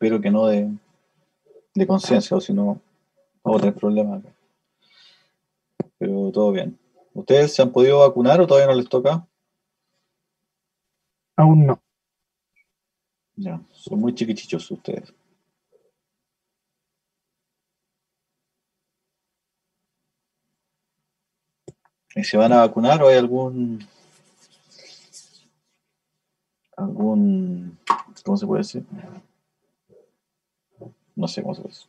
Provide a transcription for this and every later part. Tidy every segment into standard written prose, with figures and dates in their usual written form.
espero que no de conciencia, o si no, vamos a tener problemas acá. Pero todo bien. ¿Ustedes se han podido vacunar o todavía no les toca? Aún no. Ya, son muy chiquichichos ustedes. ¿Y se van a vacunar o hay algún, ¿cómo se puede decir? No sé cómo se puede decir.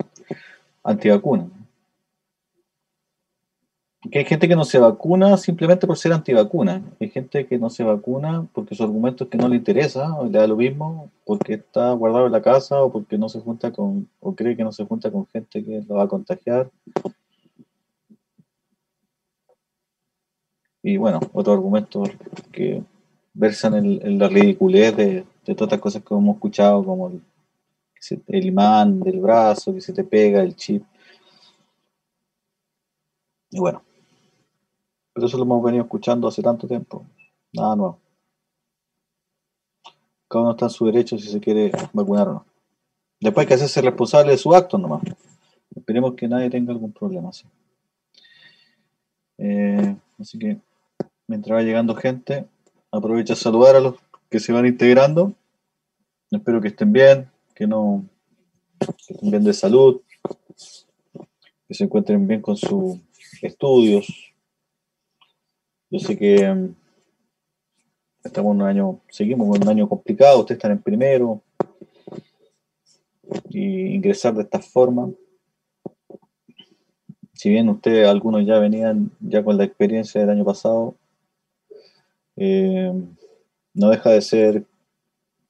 Antivacuna. Que hay gente que no se vacuna simplemente por ser antivacuna. Hay gente que no se vacuna porque su argumento es que no le interesa, o le da lo mismo, porque está guardado en la casa o porque no se junta con, o cree que no se junta con gente que lo va a contagiar. Y bueno, otro argumento que versan en la ridiculez de todas estas cosas que hemos escuchado, como el imán del brazo, que se te pega, el chip. Y bueno, pero eso lo hemos venido escuchando hace tanto tiempo. Nada nuevo. Cada uno está en su derecho si se quiere vacunar o no. Después hay que hacerse responsable de su acto nomás. Esperemos que nadie tenga algún problema. ¿Sí? Así que mientras va llegando gente, aprovecha a saludar a los que se van integrando. Espero que estén bien, que no que estén bien de salud, que se encuentren bien con sus estudios. Yo sé que estamos en un año, seguimos con un año complicado, ustedes están en primero, y ingresar de esta forma, si bien ustedes, algunos ya venían ya con la experiencia del año pasado, eh, no deja de ser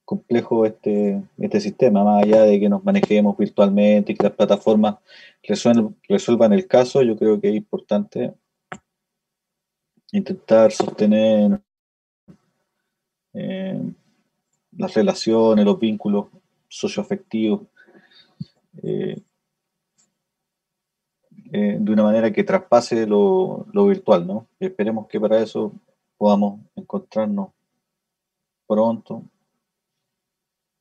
complejo este sistema, más allá de que nos manejemos virtualmente y que las plataformas resuelvan el caso. Yo creo que es importante intentar sostener eh, las relaciones, los vínculos socioafectivos, eh, de una manera que traspase lo virtual, ¿no? Y esperemos que para eso podamos encontrarnos pronto.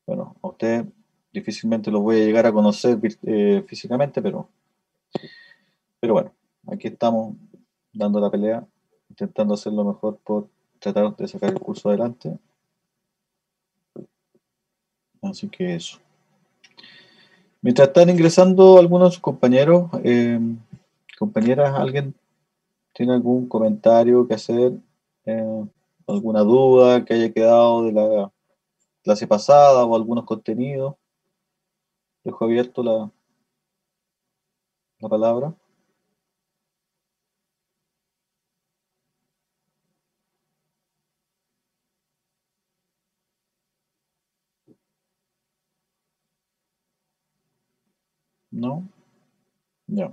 Bueno, a usted difícilmente los voy a llegar a conocer físicamente, pero bueno, aquí estamos dando la pelea, intentando hacer lo mejor por tratar de sacar el curso adelante. Así que eso. Mientras están ingresando algunos compañeros, compañeras, ¿alguien tiene algún comentario que hacer? Eh, ¿Alguna duda que haya quedado de la clase pasada o algunos contenidos? Dejo abierto la palabra. ¿No? Ya.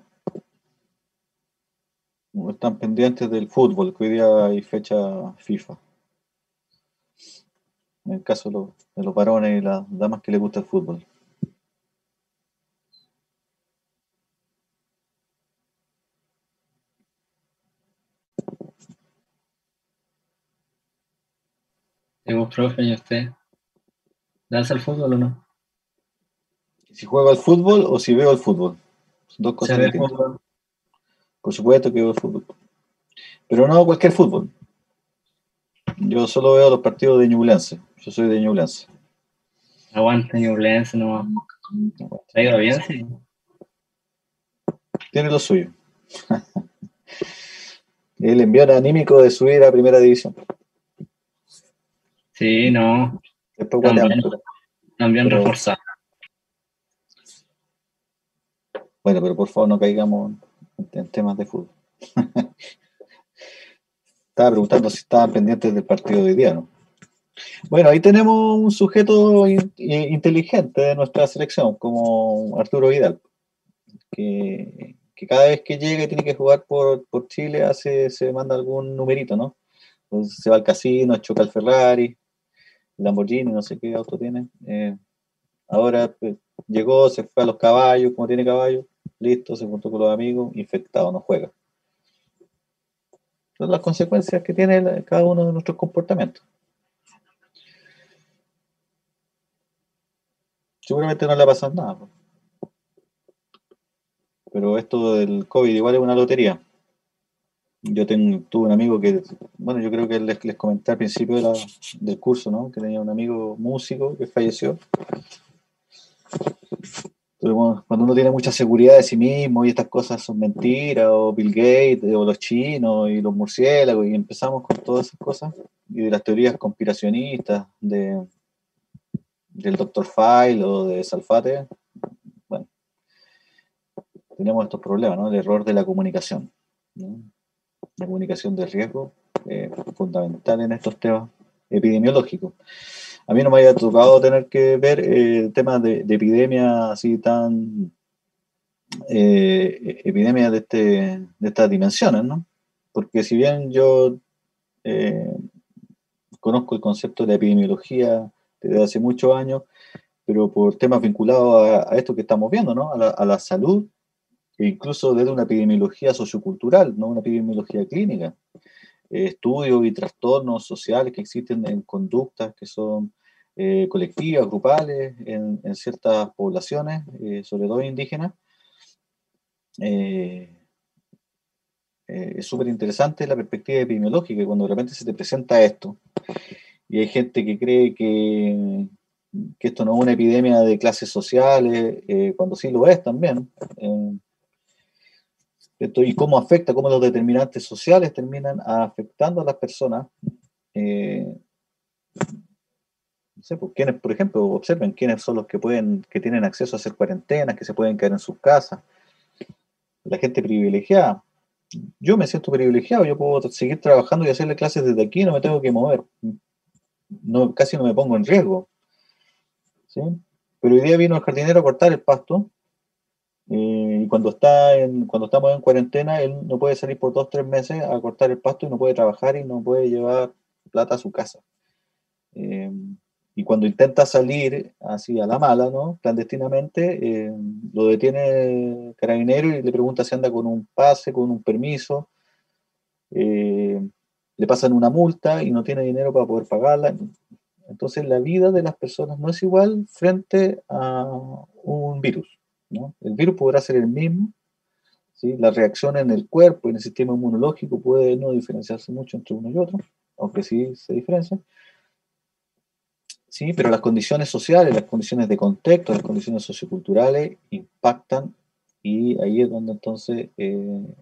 Están pendientes del fútbol, que hoy día hay fecha FIFA. En el caso de los varones y las damas que les gusta el fútbol. Digo, profe, ¿y usted danza al fútbol o no? Si juego al fútbol o si veo el fútbol. Son dos ¿Se cosas ve distintas. fútbol? Por supuesto que veo el fútbol. Pero no cualquier fútbol. Yo solo veo los partidos de Ñublense. Yo soy de Ñublense. Aguanta Ñublense, no. ¿Se ha ido bien? Sí. Tiene lo suyo. El envío anímico de subir a primera división. Sí, no. Después guateamos, También, también pero reforzado. bueno, pero por favor no caigamos en temas de fútbol. Estaba preguntando si estaban pendientes del partido de hoy día, ¿no? Bueno, ahí tenemos un sujeto inteligente de nuestra selección, como Arturo Vidal, que cada vez que llega y tiene que jugar por Chile, se manda algún numerito, ¿no? Entonces se va al casino, choca el Ferrari, el Lamborghini, no sé qué auto tiene. Ahora pues, llegó, se fue a los caballos, como tiene caballos, listo, se juntó con los amigos, infectado, no juega. Son las consecuencias que tiene cada uno de nuestros comportamientos. seguramente no le va a pasar nada, pues. Pero esto del COVID igual es una lotería. Tuve un amigo que, bueno, yo creo que les comenté al principio del curso, ¿no? Que tenía un amigo músico que falleció. Pero bueno, cuando uno tiene mucha seguridad de sí mismo y estas cosas son mentiras, o Bill Gates, o los chinos, y los murciélagos, y empezamos con todas esas cosas, y de las teorías conspiracionistas del Dr. File o de Salfate, bueno, tenemos estos problemas, ¿no? El error de la comunicación, ¿no? La comunicación de riesgo, fundamental en estos temas epidemiológicos. A mí no me había tocado tener que ver temas de epidemia así tan epidemias de estas dimensiones, ¿no? Porque si bien yo eh, conozco el concepto de la epidemiología desde hace muchos años, pero por temas vinculados a esto que estamos viendo, ¿no? A la salud, e incluso desde una epidemiología sociocultural, no una epidemiología clínica. Estudios y trastornos sociales que existen en conductas que son colectivas, grupales, en ciertas poblaciones, sobre todo indígenas. Eh, es súper interesante la perspectiva epidemiológica, y cuando de repente se te presenta esto, y hay gente que cree que esto no es una epidemia de clases sociales, cuando sí lo es también. Y cómo afecta, cómo los determinantes sociales terminan afectando a las personas. Eh, no sé, pues, quienes, por ejemplo, observen quiénes son los que tienen acceso a hacer cuarentenas, que se pueden quedar en sus casas. La gente privilegiada. Yo me siento privilegiado, yo puedo seguir trabajando y hacerle clases desde aquí, no me tengo que mover. No, casi no me pongo en riesgo, ¿sí? Pero hoy día vino el jardinero a cortar el pasto, y cuando estamos en cuarentena, él no puede salir por 2 o 3 meses a cortar el pasto y no puede trabajar y no puede llevar plata a su casa. Eh, y cuando intenta salir así a la mala, ¿no? Clandestinamente, lo detiene el carabinero y le pregunta si anda con un pase, con un permiso. eh, Le pasan una multa y no tiene dinero para poder pagarla. Entonces la vida de las personas no es igual frente a un virus, ¿no? El virus podrá ser el mismo, ¿sí? La reacción en el cuerpo y en el sistema inmunológico puede no diferenciarse mucho entre uno y otro, aunque sí se diferencia, ¿sí? Pero las condiciones sociales, las condiciones de contexto, las condiciones socioculturales impactan, y ahí es donde entonces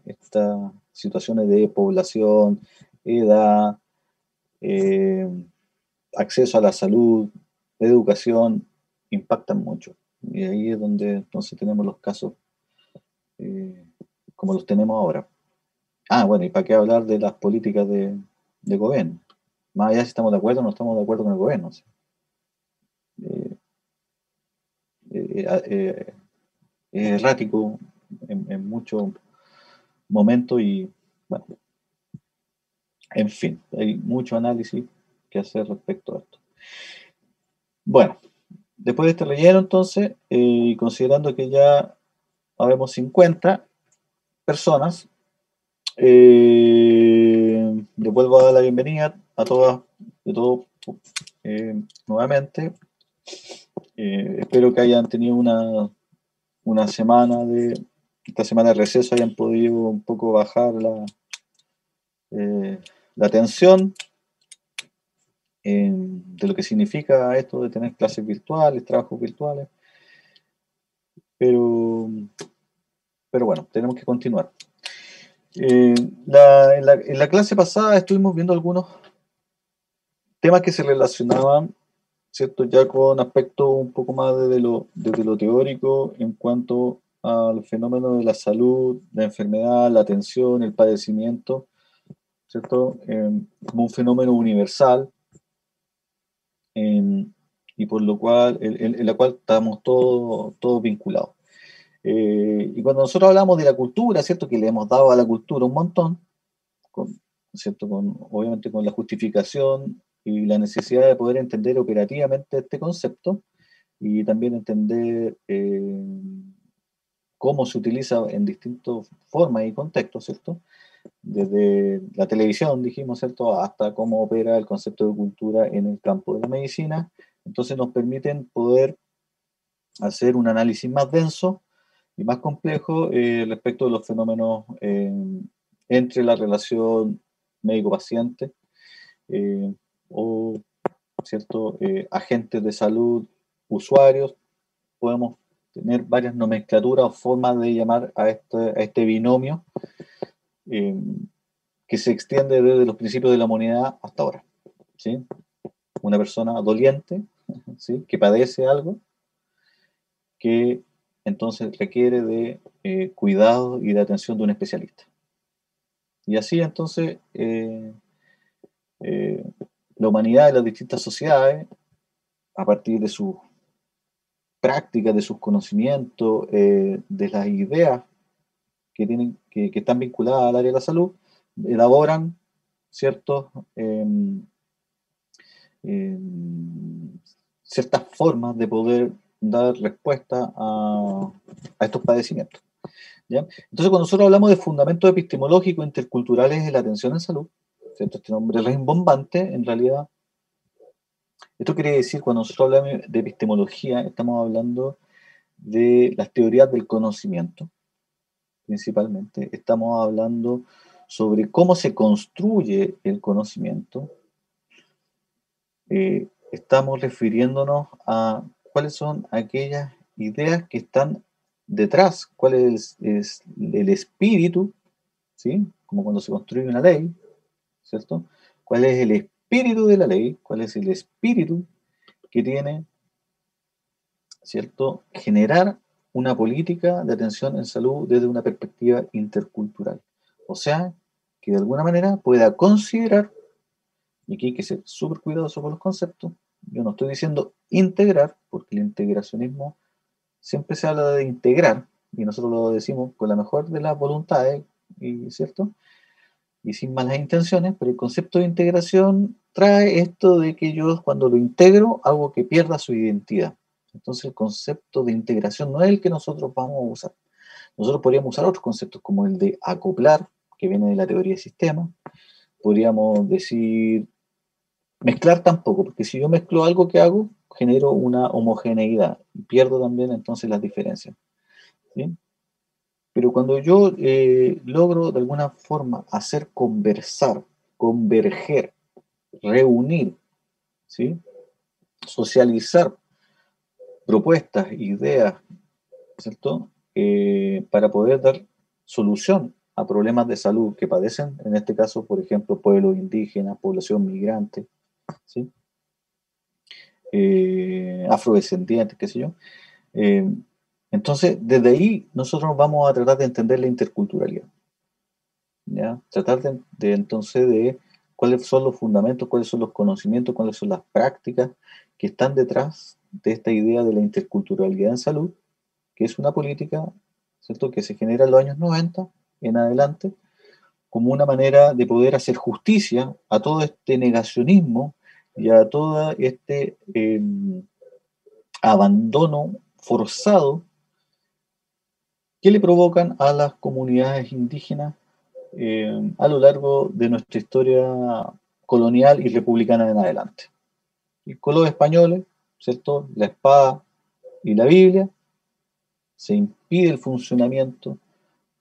estas situaciones de población, edad, eh, acceso a la salud, educación, impactan mucho. Y ahí es donde entonces tenemos los casos eh, como los tenemos ahora. Ah, bueno, y para qué hablar de las políticas de gobierno. Más allá si estamos de acuerdo o no estamos de acuerdo con el gobierno. ¿Sí? Eh, es errático en muchos momentos y, bueno, en fin, hay mucho análisis que hacer respecto a esto. Bueno, después de este relleno entonces, considerando que ya habemos 50 personas, les vuelvo a dar la bienvenida a todas, de todo, nuevamente. Espero que hayan tenido una esta semana de receso, hayan podido un poco bajar eh, la tensión de lo que significa esto de tener clases virtuales, trabajos virtuales, pero, pero bueno, tenemos que continuar. Eh, en la clase pasada estuvimos viendo algunos temas que se relacionaban, ¿cierto? Ya con aspectos un poco más desde lo teórico en cuanto al fenómeno de la salud, la enfermedad, la atención, el padecimiento, ¿cierto? Como un fenómeno universal, eh, y por lo cual, en la cual estamos todos vinculados. Y cuando nosotros hablamos de la cultura, ¿cierto? Que le hemos dado a la cultura un montón, con, ¿cierto? Obviamente con la justificación y la necesidad de poder entender operativamente este concepto, y también entender cómo se utiliza en distintas formas y contextos, ¿cierto? Desde la televisión, dijimos, ¿cierto?, hasta cómo opera el concepto de cultura en el campo de la medicina. Entonces nos permiten poder hacer un análisis más denso y más complejo respecto de los fenómenos entre la relación médico-paciente o ¿cierto? Agentes de salud, usuarios. Podemos tener varias nomenclaturas o formas de llamar a este binomio eh, que se extiende desde los principios de la humanidad hasta ahora. ¿Sí? Una persona doliente, ¿sí? Que padece algo, que entonces requiere de cuidado y de atención de un especialista. Y así entonces eh, la humanidad y las distintas sociedades, a partir de sus prácticas, de sus conocimientos, de las ideas que están vinculadas al área de la salud, elaboran ciertos, eh, ciertas formas de poder dar respuesta a estos padecimientos. ¿Ya? Entonces, cuando nosotros hablamos de fundamentos epistemológicos interculturales de la atención en salud, ¿cierto? Este nombre es rimbombante, en realidad, esto quiere decir, cuando nosotros hablamos de epistemología, estamos hablando de las teorías del conocimiento, principalmente. Estamos hablando sobre cómo se construye el conocimiento. Estamos refiriéndonos a cuáles son aquellas ideas que están detrás, cuál es el espíritu, ¿sí? Como cuando se construye una ley, ¿cierto? ¿Cuál es el espíritu de la ley? ¿Cuál es el espíritu que tiene, ¿cierto? Generar una política de atención en salud desde una perspectiva intercultural. O sea, que de alguna manera pueda considerar, y aquí hay que ser súper cuidadoso con los conceptos, yo no estoy diciendo integrar, porque el integracionismo siempre se habla de integrar, y nosotros lo decimos con la mejor de las voluntades, y, ¿cierto? Y sin malas intenciones, pero el concepto de integración trae esto de que yo cuando lo integro hago que pierda su identidad. Entonces el concepto de integración no es el que nosotros vamos a usar. Nosotros podríamos usar otros conceptos como el de acoplar, que viene de la teoría de sistemas. Podríamos decir mezclar tampoco, porque si yo mezclo algo que hago, genero una homogeneidad y pierdo también entonces las diferencias. ¿Sí? Pero cuando yo logro de alguna forma hacer conversar, converger, reunir, ¿sí? Socializar propuestas, ideas, ¿cierto? Para poder dar solución a problemas de salud que padecen, en este caso, por ejemplo, pueblos indígenas, población migrante, ¿sí? Afrodescendientes, qué sé yo. Eh, entonces, desde ahí nosotros vamos a tratar de entender la interculturalidad. ¿Ya? Tratar entonces de cuáles son los fundamentos, cuáles son los conocimientos, cuáles son las prácticas que están detrás de esta idea de la interculturalidad en salud, que es una política, ¿cierto?, que se genera en los años 90 en adelante, como una manera de poder hacer justicia a todo este negacionismo y a todo este abandono forzado que le provocan a las comunidades indígenas a lo largo de nuestra historia colonial y republicana en adelante. Y con los españoles, ¿cierto? La espada y la Biblia, se impide el funcionamiento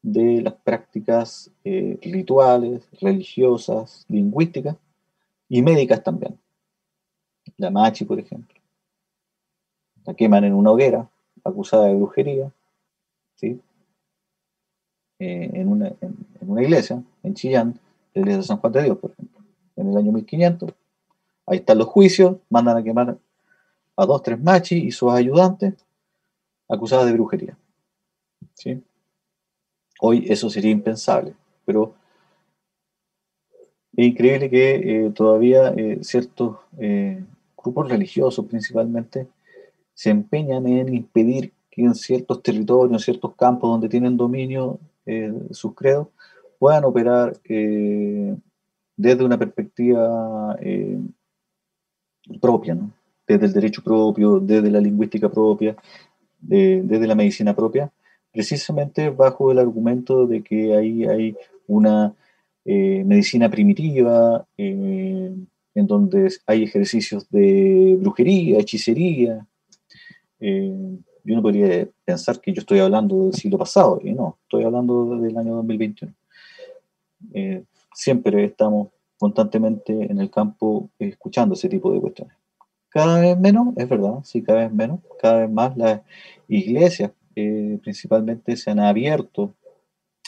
de las prácticas rituales, religiosas, lingüísticas y médicas también. La machi, por ejemplo, la queman en una hoguera, acusada de brujería, ¿sí? En una iglesia, en Chillán, la iglesia de San Juan de Dios, por ejemplo, en el año 1500. Ahí están los juicios, mandan a quemar a 2, 3 machis y sus ayudantes acusados de brujería. ¿Sí? Hoy eso sería impensable, pero es increíble que todavía ciertos grupos religiosos principalmente se empeñan en impedir que en ciertos territorios, en ciertos campos donde tienen dominio sus credos, puedan operar desde una perspectiva propia, ¿no? Desde el derecho propio, desde la lingüística propia, desde la medicina propia, precisamente bajo el argumento de que ahí hay una medicina primitiva, en donde hay ejercicios de brujería, hechicería, Y uno podría pensar que yo estoy hablando del siglo pasado, y no, estoy hablando del año 2021. Siempre estamos constantemente en el campo escuchando ese tipo de cuestiones. Cada vez menos, es verdad, sí, cada vez menos, cada vez más las iglesias principalmente se han abierto.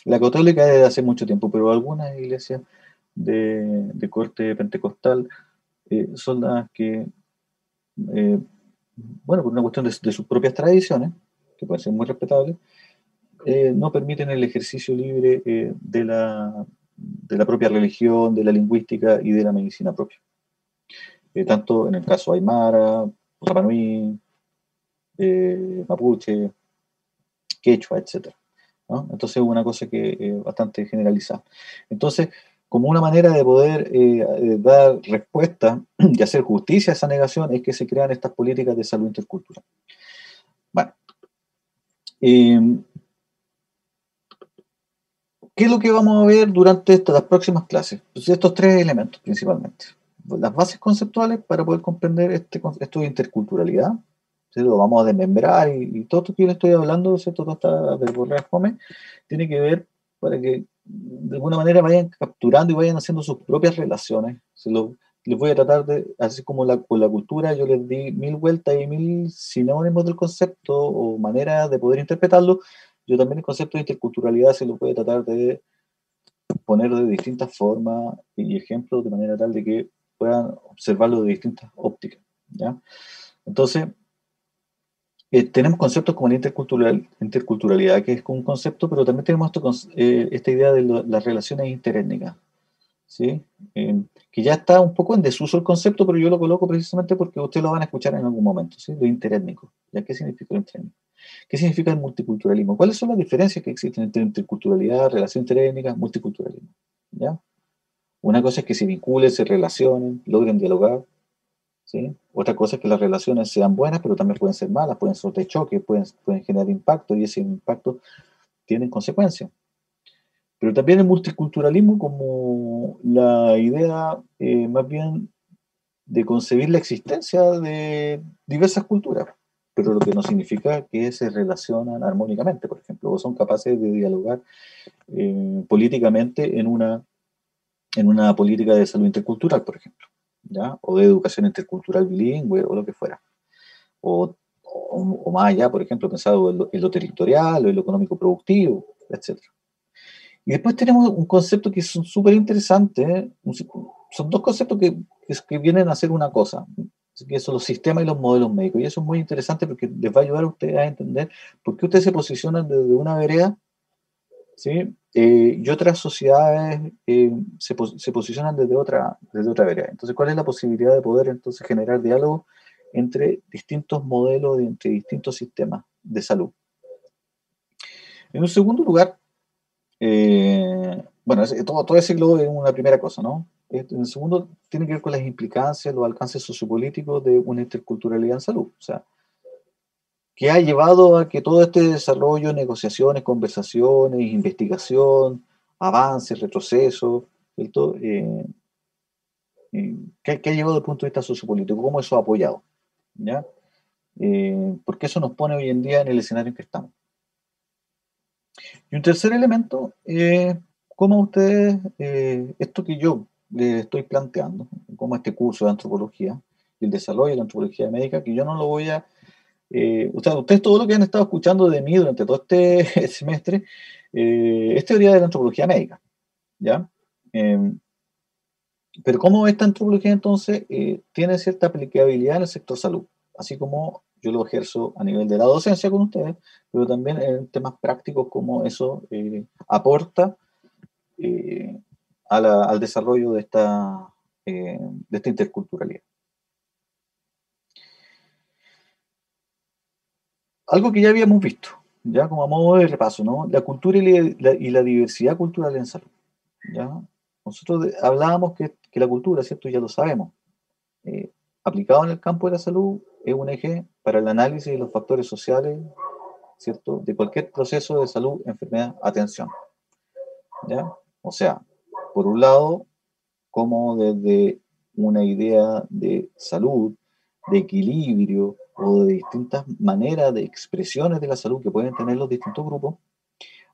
La católica desde hace mucho tiempo, pero algunas iglesias de corte pentecostal son las que, eh, bueno, por una cuestión de sus propias tradiciones, que pueden ser muy respetables, no permiten el ejercicio libre de la propia religión, de la lingüística y de la medicina propia. Tanto en el caso Aymara, Rapanui, Mapuche, Quechua, etcétera, ¿no? Entonces es una cosa que es bastante generalizada. Entonces, como una manera de poder dar respuesta y hacer justicia a esa negación es que se crean estas políticas de salud intercultural. Bueno, eh, ¿qué es lo que vamos a ver durante las próximas clases? Pues estos tres elementos principalmente. Las bases conceptuales para poder comprender esto de interculturalidad. ¿Sí? Lo vamos a desmembrar y todo esto que yo le estoy hablando, ¿cierto? Toda esta verborrea fome, tiene que ver para que de alguna manera vayan capturando y vayan haciendo sus propias relaciones. Les voy a tratar de, así como con la cultura, yo les di mil vueltas y mil sinónimos del concepto o maneras de poder interpretarlo. Yo también el concepto de interculturalidad se lo puede tratar de poner de distintas formas y ejemplos de manera tal de que puedan observarlo de distintas ópticas, ¿ya? Entonces, tenemos conceptos como la interculturalidad, que es un concepto, pero también tenemos esta idea de las relaciones interétnicas, ¿sí? Que ya está un poco en desuso el concepto, pero yo lo coloco precisamente porque ustedes lo van a escuchar en algún momento, ¿sí? Lo interétnico. ¿Ya? ¿Qué significa lo interétnico? ¿Qué significa el multiculturalismo? ¿Cuáles son las diferencias que existen entre interculturalidad, relación interétnica, multiculturalismo? ¿Ya? Una cosa es que se vinculen, se relacionen, logren dialogar, ¿sí? Otra cosa es que las relaciones sean buenas, pero también pueden ser malas, pueden ser de choque, pueden generar impacto y ese impacto tiene consecuencias. Pero también el multiculturalismo como la idea más bien de concebir la existencia de diversas culturas, pero lo que no significa que se relacionan armónicamente, por ejemplo, o son capaces de dialogar políticamente en una política de salud intercultural, por ejemplo, ¿ya? O de educación intercultural bilingüe, o lo que fuera. O más allá, por ejemplo, pensado en lo territorial o en lo económico productivo, etcétera. Y después tenemos un concepto que son súper interesantes, ¿eh? Son dos conceptos que vienen a hacer una cosa, que son los sistemas y los modelos médicos. Y eso es muy interesante porque les va a ayudar a ustedes a entender por qué ustedes se posicionan desde una vereda, ¿sí? Y otras sociedades se posicionan desde otra vereda. Entonces, ¿cuál es la posibilidad de poder entonces generar diálogo entre distintos modelos, entre distintos sistemas de salud? En un segundo lugar, bueno, todo ese globo es una primera cosa, ¿no? En el segundo, tiene que ver con las implicancias, los alcances sociopolíticos de una interculturalidad en salud. O sea, ¿qué ha llevado a que todo este desarrollo, negociaciones, conversaciones, investigación, avances, retrocesos, ¿cierto? ¿Qué ha llevado desde el punto de vista sociopolítico? ¿Cómo eso ha apoyado? ¿Ya? Porque eso nos pone hoy en día en el escenario en que estamos. Y un tercer elemento, cómo ustedes, esto que yo les estoy planteando, como este curso de antropología y el desarrollo de la antropología médica, que yo no lo voy a... ustedes todo lo que han estado escuchando de mí durante todo este semestre es teoría de la antropología médica, ¿ya? Pero cómo esta antropología entonces tiene cierta aplicabilidad en el sector salud, así como yo lo ejerzo a nivel de la docencia con ustedes, pero también en temas prácticos como eso aporta eh, al desarrollo de esta interculturalidad. Algo que ya habíamos visto, ya como a modo de repaso, ¿no? La cultura y la diversidad cultural en salud, ¿ya? Nosotros hablábamos que la cultura, ¿cierto? Ya lo sabemos, eh, aplicado en el campo de la salud, es un eje para el análisis de los factores sociales, ¿cierto? De cualquier proceso de salud, enfermedad, atención, ¿ya? O sea, por un lado, como desde una idea de salud, de equilibrio, o de distintas maneras de expresiones de la salud que pueden tener los distintos grupos,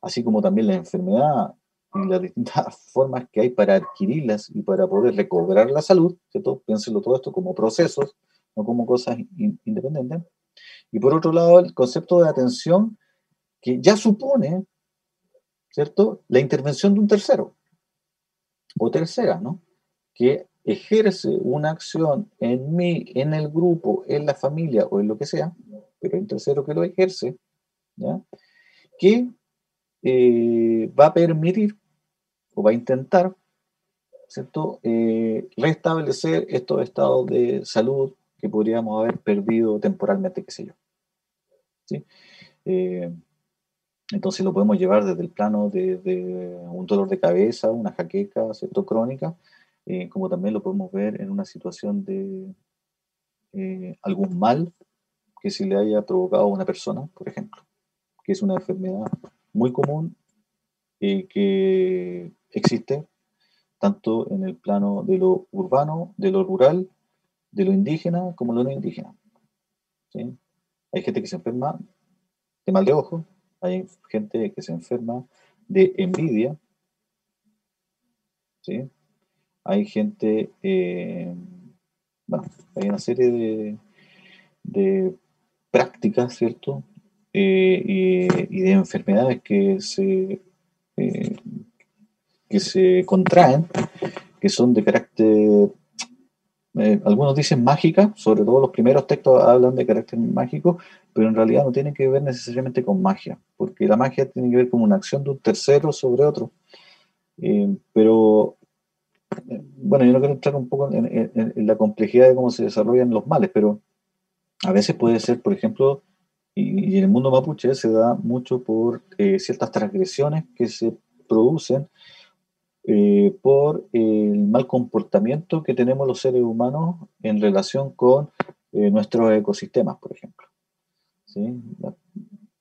así como también la enfermedad y las distintas formas que hay para adquirirlas y para poder recobrar la salud, ¿cierto? Piénsenlo todo esto como procesos, no como cosas independientes. Y por otro lado, el concepto de atención que ya supone, ¿cierto?, la intervención de un tercero o tercera, ¿no?, que ejerce una acción en mí, en el grupo, en la familia o en lo que sea, pero hay un tercero que lo ejerce, ¿ya?, que va a permitir o va a intentar, ¿cierto?, restablecer estos estados de salud que podríamos haber perdido temporalmente, qué sé yo. ¿Sí? Eh, entonces lo podemos llevar desde el plano de un dolor de cabeza, una jaqueca, ¿cierto?, crónica, como también lo podemos ver en una situación de algún mal que se le haya provocado a una persona, por ejemplo, que es una enfermedad muy común que existe tanto en el plano de lo urbano, de lo rural, de lo indígena, como lo no indígena. ¿Sí? Hay gente que se enferma de mal de ojo, hay gente que se enferma de envidia, ¿sí? Hay gente, bueno, hay una serie de prácticas, ¿cierto? Y de enfermedades eh, que se contraen, que son de carácter, algunos dicen mágica, sobre todo los primeros textos hablan de carácter mágico, pero en realidad no tienen que ver necesariamente con magia, porque la magia tiene que ver con una acción de un tercero sobre otro. Pero bueno, yo no quiero entrar un poco en la complejidad de cómo se desarrollan los males, pero a veces puede ser, por ejemplo, y en el mundo mapuche se da mucho por ciertas transgresiones que se producen por el mal comportamiento que tenemos los seres humanos en relación con nuestros ecosistemas, por ejemplo. ¿Sí?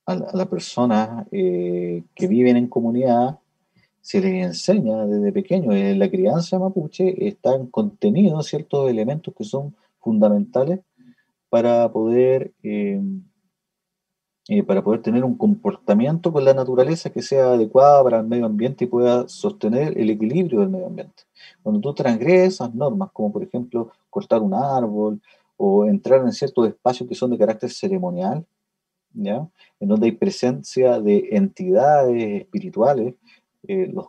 A las personas que viven en comunidad se les enseña desde pequeño, en la crianza mapuche están contenidos ciertos elementos que son fundamentales para poder, para poder tener un comportamiento con la naturaleza que sea adecuado para el medio ambiente y pueda sostener el equilibrio del medio ambiente. Cuando tú transgresas normas, como por ejemplo cortar un árbol o entrar en ciertos espacios que son de carácter ceremonial, ¿ya?, en donde hay presencia de entidades espirituales, los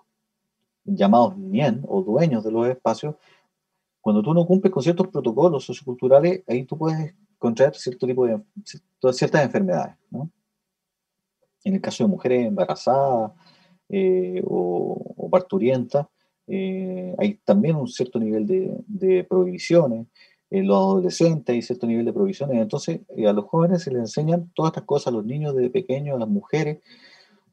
llamados Nien o dueños de los espacios, cuando tú no cumples con ciertos protocolos socioculturales, ahí tú puedes contraer cierto tipo de ciertas enfermedades, ¿no? En el caso de mujeres embarazadas o parturientas, hay también un cierto nivel de prohibiciones. En los adolescentes hay cierto nivel de prohibiciones. Entonces, a los jóvenes se les enseñan todas estas cosas, a los niños de pequeños, a las mujeres,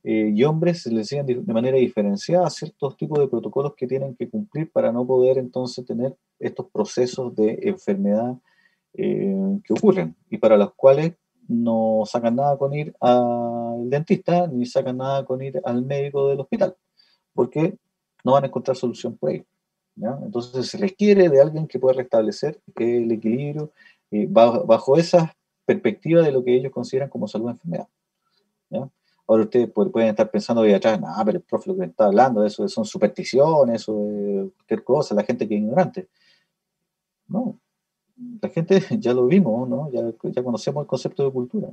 y hombres se les enseñan de manera diferenciada ciertos tipos de protocolos que tienen que cumplir para no poder entonces tener estos procesos de enfermedad que ocurren y para los cuales no sacan nada con ir al dentista ni sacan nada con ir al médico del hospital, porque no van a encontrar solución por ahí, ¿ya? Entonces se requiere de alguien que pueda restablecer el equilibrio bajo esa perspectiva de lo que ellos consideran como salud y enfermedad, ¿ya? Ahora ustedes pueden estar pensando ahí atrás, no, pero el profe lo que me está hablando, eso son supersticiones, eso es cualquier cosa, la gente que es ignorante. No, la gente ya lo vimos, ¿no? Ya conocemos el concepto de cultura,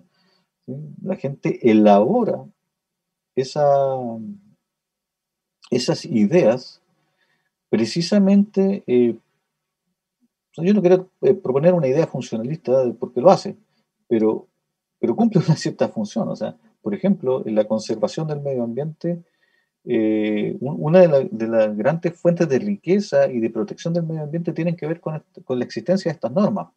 ¿sí? La gente elabora esa, esas ideas precisamente, yo no quiero proponer una idea funcionalista porque lo hace, pero, pero cumple una cierta función. O sea, por ejemplo, en la conservación del medio ambiente, una de las grandes fuentes de riqueza y de protección del medio ambiente tienen que ver con la existencia de estas normas,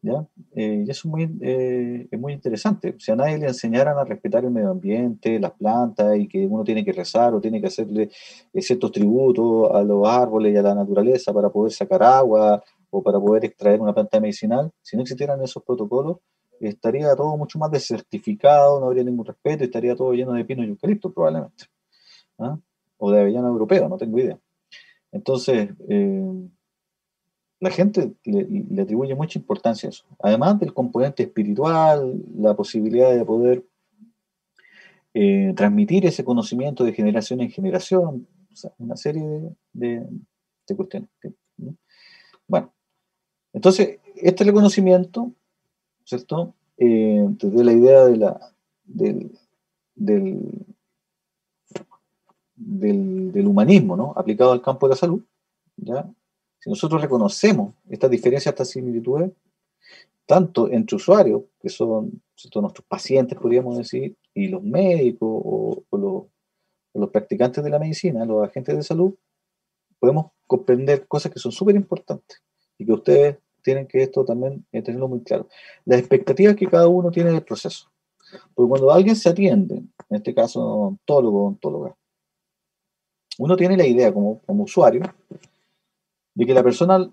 ¿ya? Y eso es muy interesante. Si a nadie le enseñaran a respetar el medio ambiente, las plantas, y que uno tiene que rezar o tiene que hacerle ciertos tributos a los árboles y a la naturaleza para poder sacar agua o para poder extraer una planta medicinal, si no existieran esos protocolos, estaría todo mucho más desertificado, no habría ningún respeto, y estaría todo lleno de pino y eucalipto probablemente, ¿ah? O de avellano europeo, no tengo idea. Entonces, la gente le atribuye mucha importancia a eso. Además del componente espiritual, la posibilidad de poder transmitir ese conocimiento de generación en generación, o sea, una serie de cuestiones. ¿No? Bueno, entonces, este reconocimiento, ¿cierto? Desde la idea del, del, del humanismo, ¿no? Aplicado al campo de la salud, ¿ya? Si nosotros reconocemos estas diferencias, estas similitudes, tanto entre usuarios, que son, ¿cierto?, nuestros pacientes, podríamos decir, y los médicos o los practicantes de la medicina, los agentes de salud, podemos comprender cosas que son súper importantes y que ustedes tienen que esto también tenerlo muy claro. Las expectativas que cada uno tiene del proceso. Porque cuando alguien se atiende, en este caso odontólogo o odontóloga, uno tiene la idea como usuario de que la persona va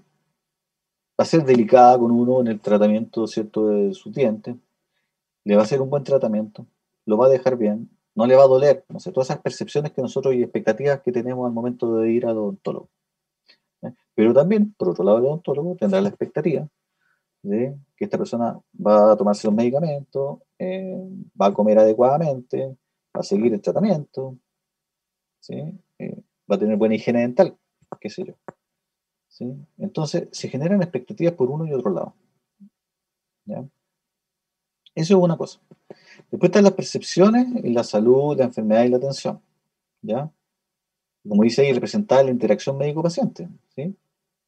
a ser delicada con uno en el tratamiento, ¿cierto?, de sus dientes, le va a hacer un buen tratamiento, lo va a dejar bien, no le va a doler, no sé, todas esas percepciones que nosotros y expectativas que tenemos al momento de ir al odontólogo. ¿Eh? Pero también, por otro lado, el odontólogo tendrá la expectativa de que esta persona va a tomarse los medicamentos, va a comer adecuadamente, va a seguir el tratamiento, ¿sí? Va a tener buena higiene dental, qué sé yo. ¿Sí? Entonces, se generan expectativas por uno y otro lado. ¿Ya? Eso es una cosa. Después están las percepciones en la salud, la enfermedad y la atención. ¿Ya? Como dice ahí, representar la interacción médico-paciente. ¿Sí?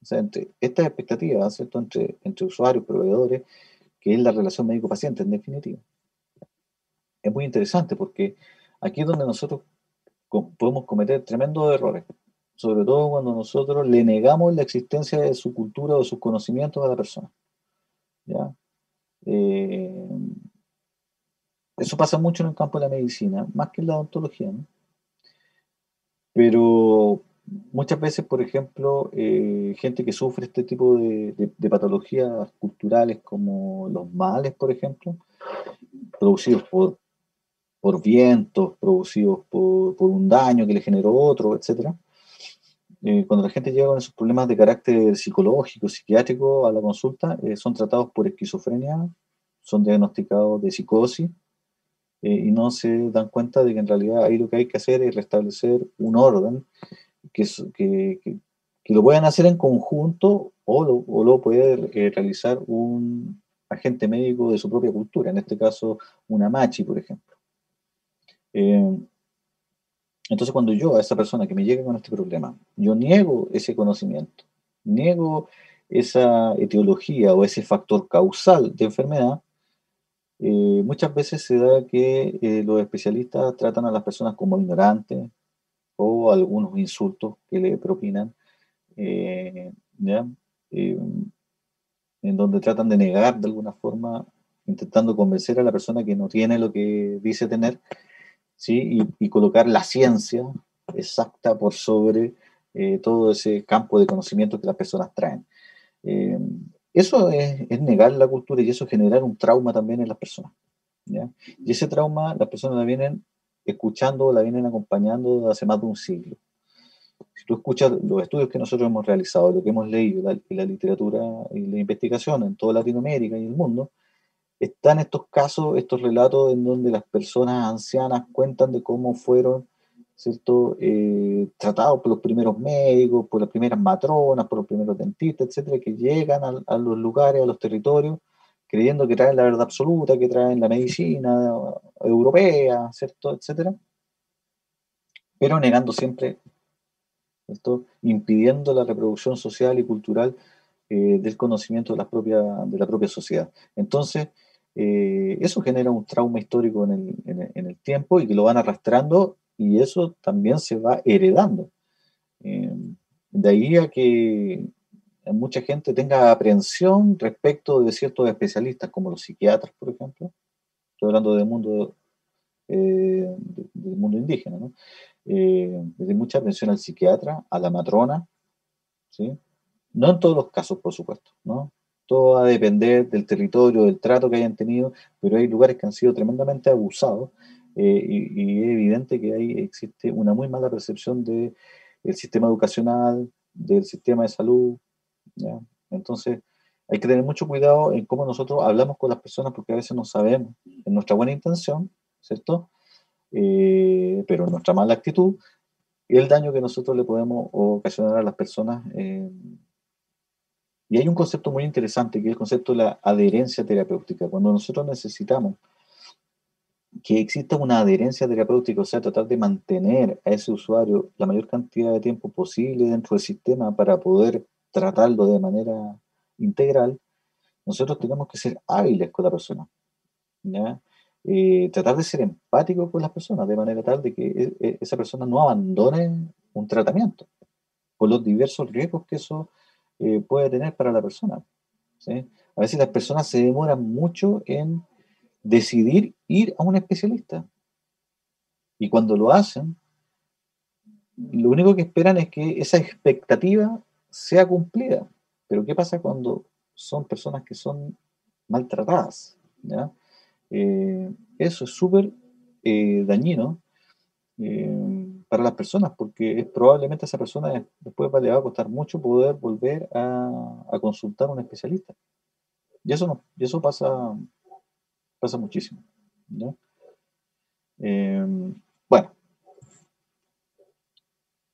O sea, entre estas expectativas, ¿cierto?, entre usuarios, proveedores, que es la relación médico-paciente, en definitiva. Es muy interesante porque aquí es donde nosotros podemos cometer tremendos errores, sobre todo cuando nosotros le negamos la existencia de su cultura o sus conocimientos a la persona. ¿Ya? Eh, Eso pasa mucho en el campo de la medicina, más que en la odontología, ¿no? Pero muchas veces, por ejemplo, gente que sufre este tipo de patologías culturales como los males, por ejemplo, producidos por vientos, producidos por un daño que le generó otro, etcétera. Cuando la gente llega con esos problemas de carácter psicológico, psiquiátrico a la consulta, son tratados por esquizofrenia, son diagnosticados de psicosis, y no se dan cuenta de que en realidad ahí lo que hay que hacer es restablecer un orden que lo puedan hacer en conjunto o lo puede realizar un agente médico de su propia cultura, en este caso una machi, por ejemplo. Eh, entonces cuando yo a esa persona que me llega con este problema, yo niego ese conocimiento, niego esa etiología o ese factor causal de enfermedad, muchas veces se da que los especialistas tratan a las personas como ignorantes o algunos insultos que le propinan, ¿ya? Eh, en donde tratan de negar de alguna forma, intentando convencer a la persona que no tiene lo que dice tener, ¿sí? Y colocar la ciencia exacta por sobre todo ese campo de conocimiento que las personas traen. Eh, Eso es negar la cultura y eso es generar un trauma también en las personas. ¿Ya? Y ese trauma las personas la vienen escuchando, la vienen acompañando desde hace más de un siglo. Si tú escuchas los estudios que nosotros hemos realizado, lo que hemos leído, la literatura y la investigación en toda Latinoamérica y el mundo, están estos casos, estos relatos en donde las personas ancianas cuentan de cómo fueron, ¿cierto?, tratados por los primeros médicos, por las primeras matronas, por los primeros dentistas, etcétera, que llegan a los lugares, a los territorios, creyendo que traen la verdad absoluta, que traen la medicina europea, ¿cierto?, etcétera, pero negando siempre esto, impidiendo la reproducción social y cultural del conocimiento de la propia sociedad. Entonces, eso genera un trauma histórico en el tiempo y que lo van arrastrando y eso también se va heredando. Eh, de ahí a que mucha gente tenga aprehensión respecto de ciertos especialistas, como los psiquiatras, por ejemplo. Estoy hablando del mundo indígena, ¿no? De mucha atención al psiquiatra, a la matrona, ¿sí? No en todos los casos, por supuesto, ¿no? Todo va a depender del territorio, del trato que hayan tenido, pero hay lugares que han sido tremendamente abusados, y es evidente que ahí existe una muy mala percepción del sistema educacional, del sistema de salud, ¿ya? Entonces, hay que tener mucho cuidado en cómo nosotros hablamos con las personas, porque a veces no sabemos, en nuestra buena intención, ¿cierto? Pero en nuestra mala actitud, el daño que nosotros le podemos ocasionar a las personas. Y hay un concepto muy interesante, que es el concepto de la adherencia terapéutica. Cuando nosotros necesitamos que exista una adherencia terapéutica, o sea, tratar de mantener a ese usuario la mayor cantidad de tiempo posible dentro del sistema para poder tratarlo de manera integral, nosotros tenemos que ser hábiles con la persona, ¿ya? Tratar de ser empáticos con las personas, de manera tal de que esa persona no abandone un tratamiento, por los diversos riesgos que eso puede tener para la persona, ¿sí? A veces las personas se demoran mucho en decidir ir a un especialista. Y cuando lo hacen, lo único que esperan es que esa expectativa sea cumplida. Pero ¿qué pasa cuando son personas que son maltratadas? ¿Ya? Eso es súper dañino para las personas, porque probablemente a esa persona después le va a costar mucho poder volver a consultar a un especialista. Y eso no, y eso pasa muchísimo. ¿Ya? Eh, bueno,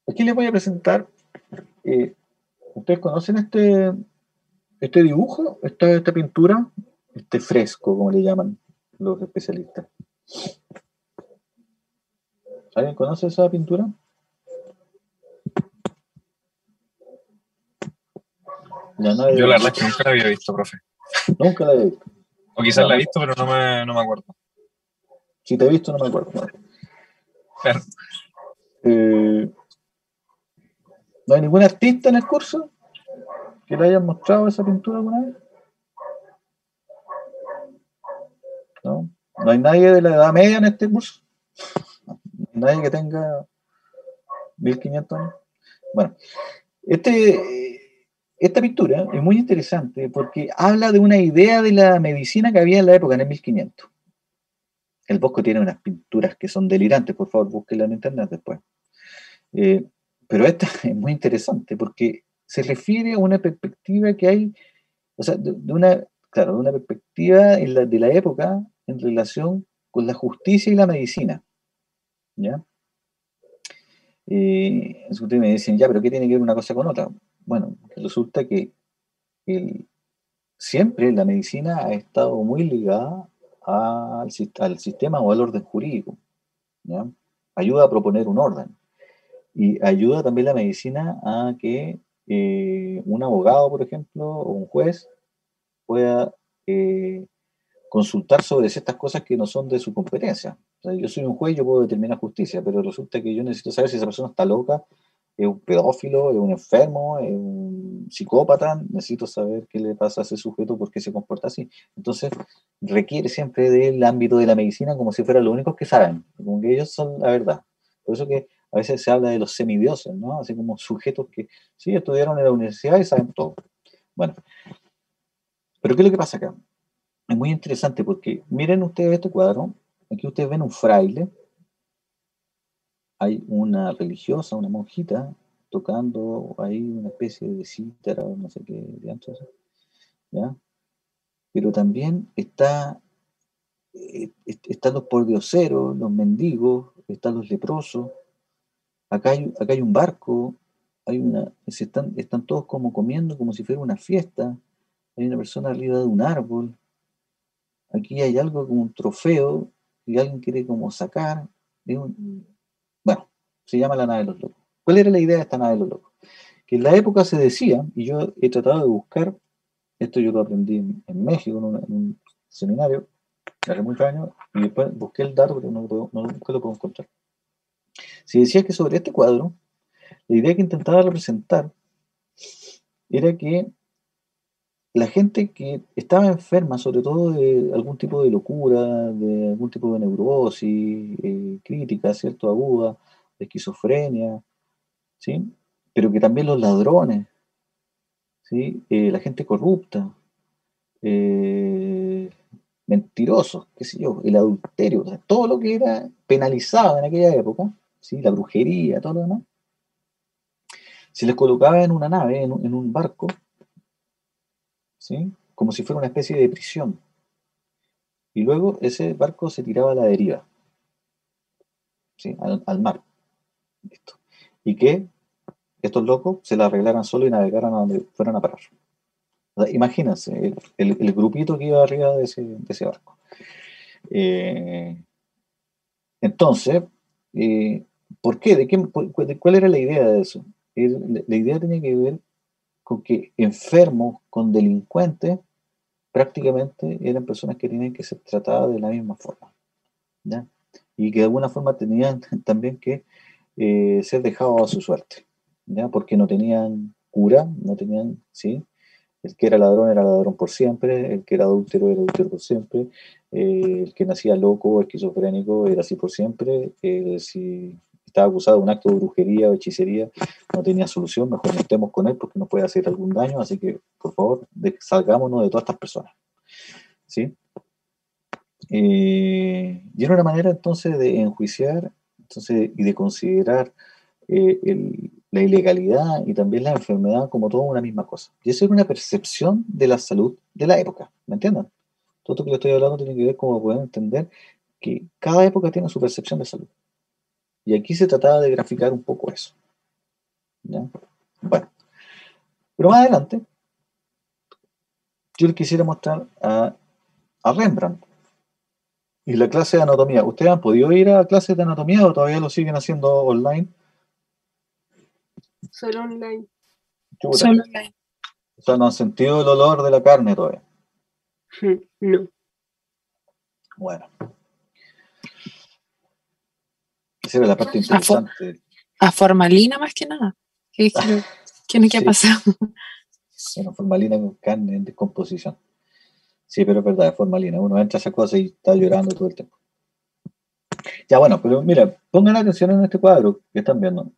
aquí les voy a presentar. eh, ¿Ustedes conocen este dibujo, esta pintura, este fresco, como le llaman los especialistas? ¿Alguien conoce esa pintura? La nave Yo de la los verdad es que locos. nunca la había visto, profe. Nunca la he visto. O quizás Ya. la he visto, pero no me acuerdo. Si te he visto, no me acuerdo. No. Claro. ¿No hay ningún artista en el curso que le hayan mostrado esa pintura alguna vez? ¿No? ¿No hay nadie de la Edad Media en este curso? ¿Nadie que tenga 1500 años? Bueno, esta pintura es muy interesante porque habla de una idea de la medicina que había en la época, en el 1500. El Bosco tiene unas pinturas que son delirantes, por favor, búsquenla en internet después. Eh, pero esta es muy interesante porque se refiere a una perspectiva que hay, o sea, claro, de una perspectiva de la época en relación con la justicia y la medicina, ¿ya? Ustedes me dicen, ya, pero ¿qué tiene que ver una cosa con otra? Bueno, resulta que el, siempre la medicina ha estado muy ligada al sistema o al orden jurídico, ¿ya? Ayuda a proponer un orden. Y ayuda también la medicina a que un abogado, por ejemplo, o un juez pueda eh, consultar sobre ciertas cosas que no son de su competencia. O sea, yo soy un juez, yo puedo determinar justicia, pero resulta que yo necesito saber si esa persona está loca, es un pedófilo, es un enfermo, es un psicópata, necesito saber qué le pasa a ese sujeto, por qué se comporta así. Entonces, requiere siempre del ámbito de la medicina como si fueran los únicos que saben, como que ellos son la verdad. Por eso que a veces se habla de los semidioses, ¿no? Así como sujetos que sí estudiaron en la universidad y saben todo. Bueno, pero ¿qué es lo que pasa acá? Es muy interesante porque miren ustedes este cuadro, aquí ustedes ven un fraile, hay una religiosa, una monjita, tocando ahí una especie de cítara, no sé qué, ¿ya? Pero también están los pordioseros, los mendigos, están los leprosos, acá hay un barco, están todos como comiendo como si fuera una fiesta, hay una persona arriba de un árbol, aquí hay algo como un trofeo que alguien quiere como sacar, bueno, se llama la nave de los locos. ¿Cuál era la idea de esta nave de los locos? Que en la época se decía, y yo he tratado de buscar, esto yo lo aprendí en México, en un seminario, hace muchos años, y después busqué el dato, pero nunca lo puedo encontrar. Se decía que sobre este cuadro, la idea que intentaba representar era que la gente que estaba enferma, sobre todo de algún tipo de locura, de algún tipo de neurosis crítica, ¿cierto? Aguda, de esquizofrenia, ¿sí? Pero que también los ladrones, ¿sí? La gente corrupta, eh, mentirosos, qué sé yo, el adulterio, o sea, todo lo que era penalizado en aquella época, ¿sí? La brujería, todo lo demás, se les colocaba en una nave, en un barco, ¿sí? Como si fuera una especie de prisión. Y luego ese barco se tiraba a la deriva, ¿sí? Al mar. Listo. Y que estos locos se la arreglaran solo y navegaran a donde fueran a parar. O sea, imagínense, el grupito que iba arriba de ese barco. Eh, entonces, ¿por qué? ¿Cuál era la idea de eso? La idea tenía que ver con que enfermos, con delincuentes, prácticamente eran personas que tenían que ser tratadas de la misma forma, ¿ya? Y que de alguna forma tenían también que ser dejados a su suerte, ¿ya? Porque no tenían cura, no tenían, ¿sí? El que era ladrón por siempre, el que era adúltero por siempre, el que nacía loco o esquizofrénico era así por siempre, si estaba acusado de un acto de brujería o hechicería, no tenía solución, mejor no estemos con él porque nos puede hacer algún daño, así que por favor, salgámonos de todas estas personas, ¿sí? Y era una manera entonces de enjuiciar entonces, y de considerar la ilegalidad y también la enfermedad como toda una misma cosa. Y eso era una percepción de la salud de la época, ¿me entienden? Todo esto que le estoy hablando tiene que ver cómo pueden entender que cada época tiene su percepción de salud. Y aquí se trataba de graficar un poco eso, ¿ya? Bueno, pero más adelante yo les quisiera mostrar a Rembrandt y la clase de anatomía. ¿Ustedes han podido ir a clases de anatomía o todavía lo siguen haciendo online? Solo online. Chuta. Solo online. O sea, no han sentido el olor de la carne todavía. No. Bueno. Esa era la parte interesante. A formalina más que nada. ¿Qué es que ha pasado? Bueno, formalina con carne en descomposición. Sí, pero es verdad, es formalina. Uno entra a esa cosa y está llorando todo el tiempo. Ya, bueno, pero mira, pongan atención en este cuadro que están viendo.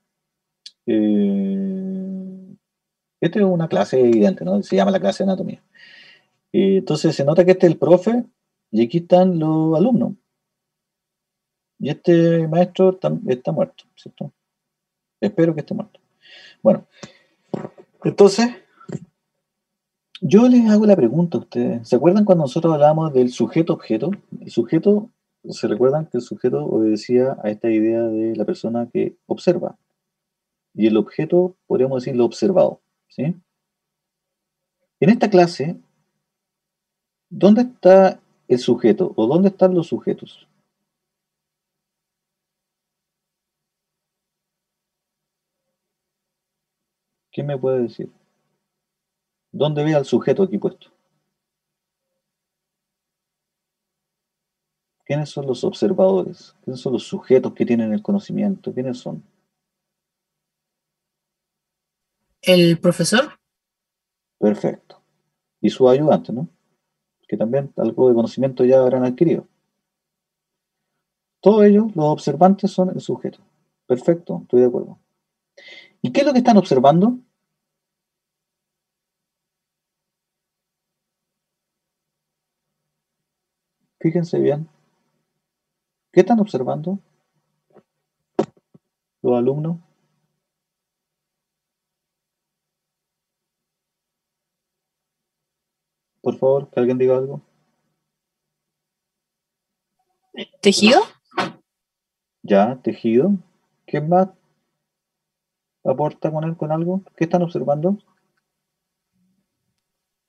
Esta es una clase evidente, ¿no? Se llama la clase de anatomía. Entonces se nota que este es el profe y aquí están los alumnos. Y este maestro está muerto, ¿cierto? Espero que esté muerto. Bueno, entonces, yo les hago la pregunta a ustedes. ¿Se acuerdan cuando nosotros hablábamos del sujeto-objeto? El sujeto, ¿se recuerdan que el sujeto obedecía a esta idea de la persona que observa? Y el objeto, podríamos decir, lo observado, ¿sí? En esta clase, ¿dónde está el sujeto o dónde están los sujetos? ¿Quién me puede decir? ¿Dónde ve al sujeto aquí puesto? ¿Quiénes son los observadores? ¿Quiénes son los sujetos que tienen el conocimiento? ¿Quiénes son? El profesor. Perfecto. Y sus ayudantes, ¿no? Que también algo de conocimiento ya habrán adquirido. Todos ellos, los observantes, son el sujeto. Perfecto, estoy de acuerdo. ¿Y qué es lo que están observando? Fíjense bien. ¿Qué están observando los alumnos? Por favor, que alguien diga algo. ¿Tejido? Ya, tejido. ¿Quién más aporta con él con algo? ¿Qué están observando?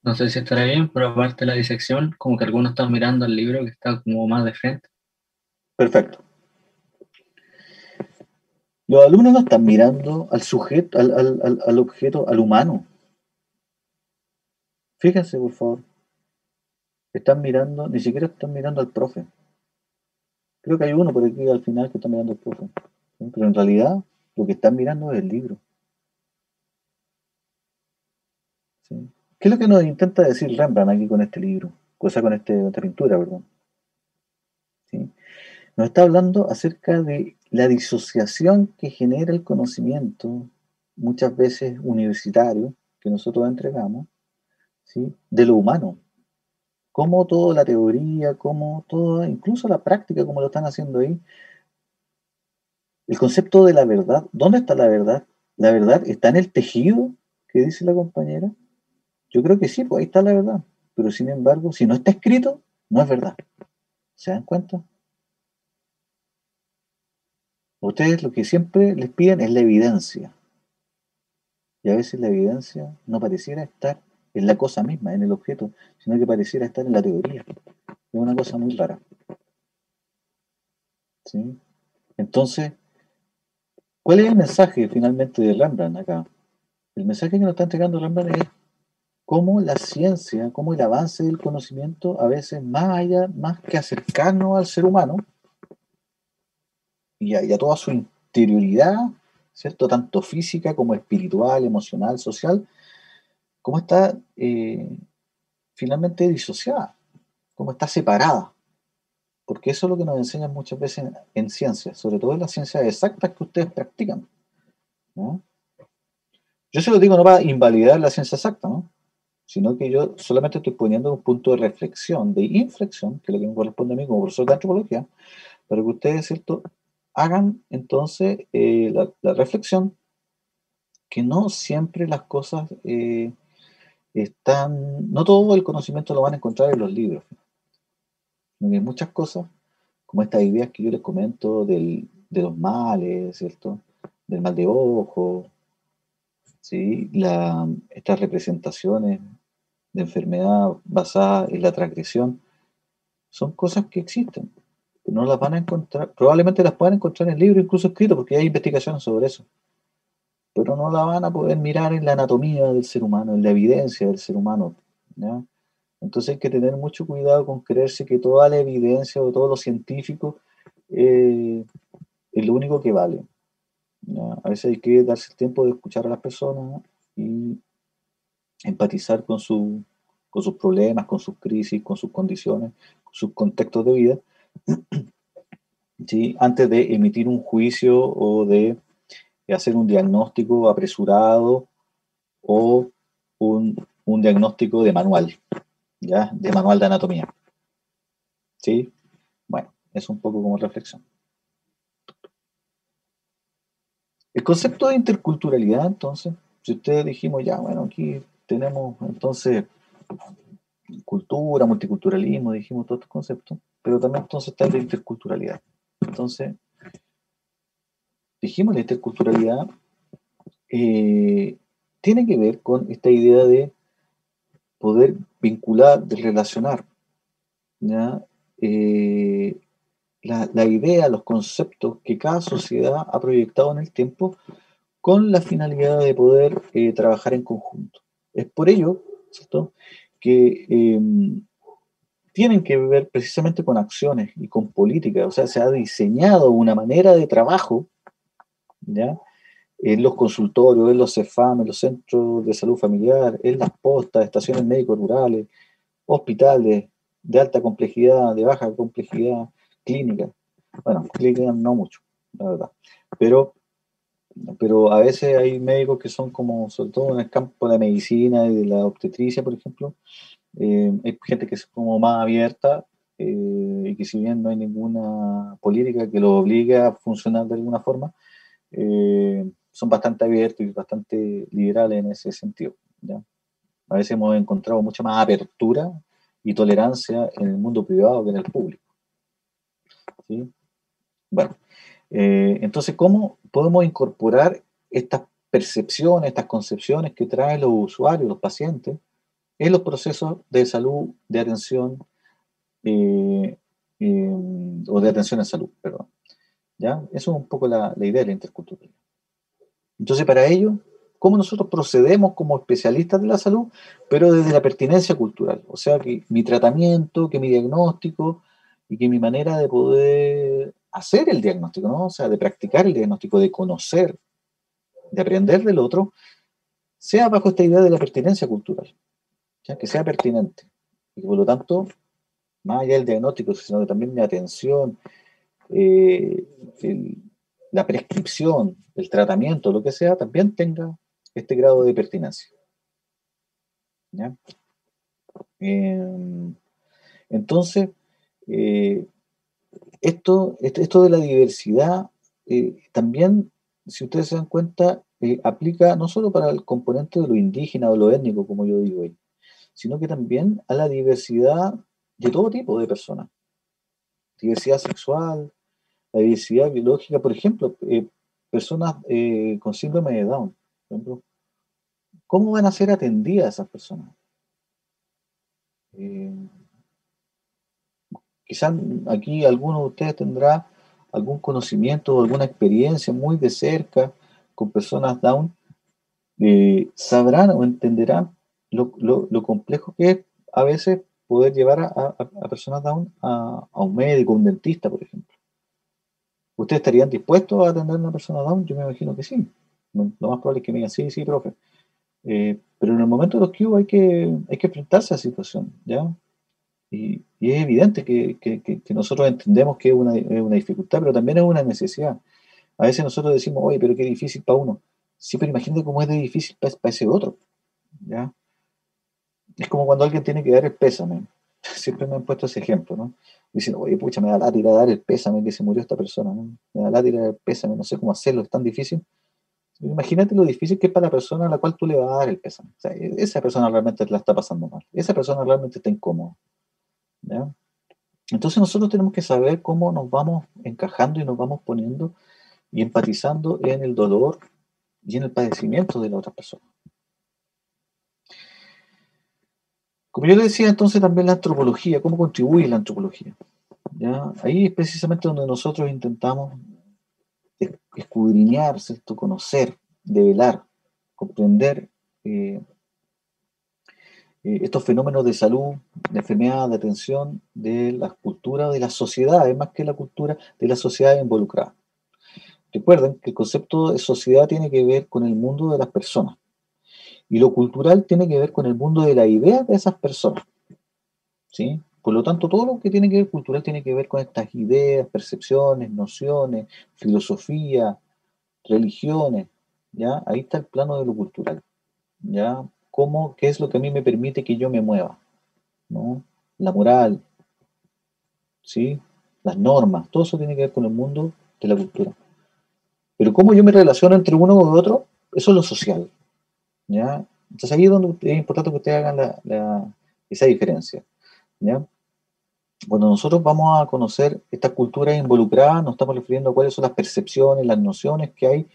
No sé si estará bien, pero aparte de la disección, como que algunos están mirando al libro que está como más de frente. Perfecto. Los alumnos no están mirando al sujeto, al objeto, al humano. Fíjense, por favor. Están mirando, ni siquiera están mirando al profe. Creo que hay uno por aquí al final que está mirando al profe. ¿Sí? Pero en realidad lo que están mirando es el libro. ¿Sí? ¿Qué es lo que nos intenta decir Rembrandt aquí con este libro? O sea, con esta pintura, perdón. ¿Sí? Nos está hablando acerca de la disociación que genera el conocimiento, muchas veces universitario, que nosotros entregamos, ¿sí? De lo humano. Cómo toda la teoría, cómo toda, incluso la práctica, como lo están haciendo ahí, el concepto de la verdad. ¿Dónde está la verdad? ¿La verdad está en el tejido que dice la compañera? Yo creo que sí, pues ahí está la verdad. Pero sin embargo, si no está escrito, no es verdad. ¿Se dan cuenta? Ustedes lo que siempre les piden es la evidencia. Y a veces la evidencia no pareciera estar en la cosa misma, en el objeto, sino que pareciera estar en la teoría. Es una cosa muy rara. ¿Sí? Entonces, ¿cuál es el mensaje finalmente de Rembrandt acá? El mensaje que nos está entregando Rembrandt es cómo la ciencia, cómo el avance del conocimiento, a veces más allá, más que acercarnos al ser humano y a toda su interioridad, ¿cierto? Tanto física como espiritual, emocional, social, cómo está finalmente disociada, cómo está separada. Porque eso es lo que nos enseñan muchas veces en ciencias, sobre todo en las ciencias exactas que ustedes practican, ¿no? Yo se lo digo no para invalidar la ciencia exacta, ¿no? Sino que yo solamente estoy poniendo un punto de reflexión, de inflexión, que es lo que me corresponde a mí como profesor de antropología, para que ustedes, ¿cierto?, hagan entonces la reflexión que no siempre las cosas están, no todo el conocimiento lo van a encontrar en los libros. Hay muchas cosas, como estas ideas que yo les comento de los males, ¿cierto? Del mal de ojo, ¿sí? Estas representaciones de enfermedad basada en la transgresión, son cosas que existen. No las van a encontrar, probablemente las puedan encontrar en libros incluso escritos, porque hay investigaciones sobre eso, pero no la van a poder mirar en la anatomía del ser humano, en la evidencia del ser humano, ¿ya? Entonces hay que tener mucho cuidado con creerse que toda la evidencia o todo lo científico es lo único que vale, ¿ya? A veces hay que darse el tiempo de escuchar a las personas y empatizar con sus problemas, con sus crisis, con sus condiciones, con sus contextos de vida, ¿sí? Antes de emitir un juicio o de hacer un diagnóstico apresurado o un diagnóstico de manual, ¿ya? De manual de anatomía. ¿Sí? Bueno, es un poco como reflexión. El concepto de interculturalidad, entonces, si ustedes dijimos, ya, bueno, aquí tenemos entonces cultura, multiculturalismo, dijimos todos estos conceptos, pero también entonces está la interculturalidad. Entonces, dijimos la interculturalidad tiene que ver con esta idea de poder vincular, de relacionar, ¿ya? Eh, la idea, los conceptos que cada sociedad ha proyectado en el tiempo con la finalidad de poder trabajar en conjunto. Es por ello, ¿cierto?, que tienen que ver precisamente con acciones y con políticas. O sea, se ha diseñado una manera de trabajo, ¿ya?, en los consultorios, en los CEFAM, en los centros de salud familiar, en las postas, estaciones médicos rurales, hospitales de alta complejidad, de baja complejidad, clínicas. Bueno, clínicas no mucho, la verdad. Pero a veces hay médicos que son como, sobre todo en el campo de la medicina y de la obstetricia, por ejemplo, hay gente que es como más abierta y que si bien no hay ninguna política que lo obligue a funcionar de alguna forma, son bastante abiertos y bastante liberales en ese sentido, ¿ya? A veces hemos encontrado mucha más apertura y tolerancia en el mundo privado que en el público, ¿sí? Bueno, entonces, ¿cómo podemos incorporar estas percepciones, estas concepciones que traen los usuarios, los pacientes, en los procesos de salud, de atención eh, o de atención en salud, perdón? ¿Ya? Eso es un poco la idea de la interculturalidad. Entonces, para ello, ¿cómo nosotros procedemos como especialistas de la salud, pero desde la pertinencia cultural? O sea, que mi tratamiento, que mi diagnóstico y que mi manera de poder hacer el diagnóstico, ¿no? O sea, de practicar el diagnóstico, de conocer, de aprender del otro, sea bajo esta idea de la pertinencia cultural, ¿ya? Que sea pertinente. Y por lo tanto, más allá del diagnóstico, sino que también mi atención, eh, el- la prescripción, el tratamiento, lo que sea, también tenga este grado de pertinencia, ¿ya? Eh, entonces, eh, esto de la diversidad, también, si ustedes se dan cuenta, aplica no solo para el componente de lo indígena o lo étnico, como yo digo ahí, sino que también a la diversidad de todo tipo de personas. Diversidad sexual, la diversidad biológica, por ejemplo, personas con síndrome de Down, por ejemplo, ¿cómo van a ser atendidas esas personas? Eh, Quizás aquí alguno de ustedes tendrá algún conocimiento o alguna experiencia muy de cerca con personas Down, sabrán o entenderán lo complejo que es a veces poder llevar a personas Down a un médico, un dentista, por ejemplo. ¿Ustedes estarían dispuestos a atender a una persona Down? Yo me imagino que sí. Lo más probable es que me digan, sí, sí, profe. Pero en el momento de los QI hay que enfrentarse a esa situación, ¿ya? Y es evidente que nosotros entendemos que es una dificultad, pero también es una necesidad. A veces nosotros decimos, oye, pero qué difícil para uno. Sí, pero imagínate cómo es de difícil para ese otro, ¿ya? Es como cuando alguien tiene que dar el pésame. Siempre me han puesto ese ejemplo, ¿no? Dicen, oye, pucha, me da lata ir a dar el pésame que se murió esta persona, ¿no? Me da lata ir a dar el pésame, no sé cómo hacerlo, es tan difícil. Imagínate lo difícil que es para la persona a la cual tú le vas a dar el pésame. O sea, esa persona realmente la está pasando mal. Esa persona realmente está incómoda, ¿ya? Entonces nosotros tenemos que saber cómo nos vamos encajando y nos vamos poniendo y empatizando en el dolor y en el padecimiento de la otra persona. Como yo le decía entonces también la antropología, ¿cómo contribuye la antropología? ¿Ya? Ahí es precisamente donde nosotros intentamos escudriñar, ¿cierto? Conocer, develar, comprender estos fenómenos de salud, de enfermedad, de atención, de las culturas, de las sociedades, más que la cultura, de las sociedades involucradas. Recuerden que el concepto de sociedad tiene que ver con el mundo de las personas y lo cultural tiene que ver con el mundo de la idea de esas personas, ¿sí? Por lo tanto, todo lo que tiene que ver cultural tiene que ver con estas ideas, percepciones, nociones, filosofía, religiones, ¿ya? Ahí está el plano de lo cultural, ¿ya? ¿Qué es lo que a mí me permite que yo me mueva? ¿No? La moral, ¿sí? Las normas, todo eso tiene que ver con el mundo de la cultura. Pero cómo yo me relaciono entre uno y otro, eso es lo social, ¿ya? Entonces ahí es donde es importante que ustedes hagan esa diferencia, ¿ya? Cuando nosotros vamos a conocer estas culturas involucradas, nos estamos refiriendo a cuáles son las percepciones, las nociones que hay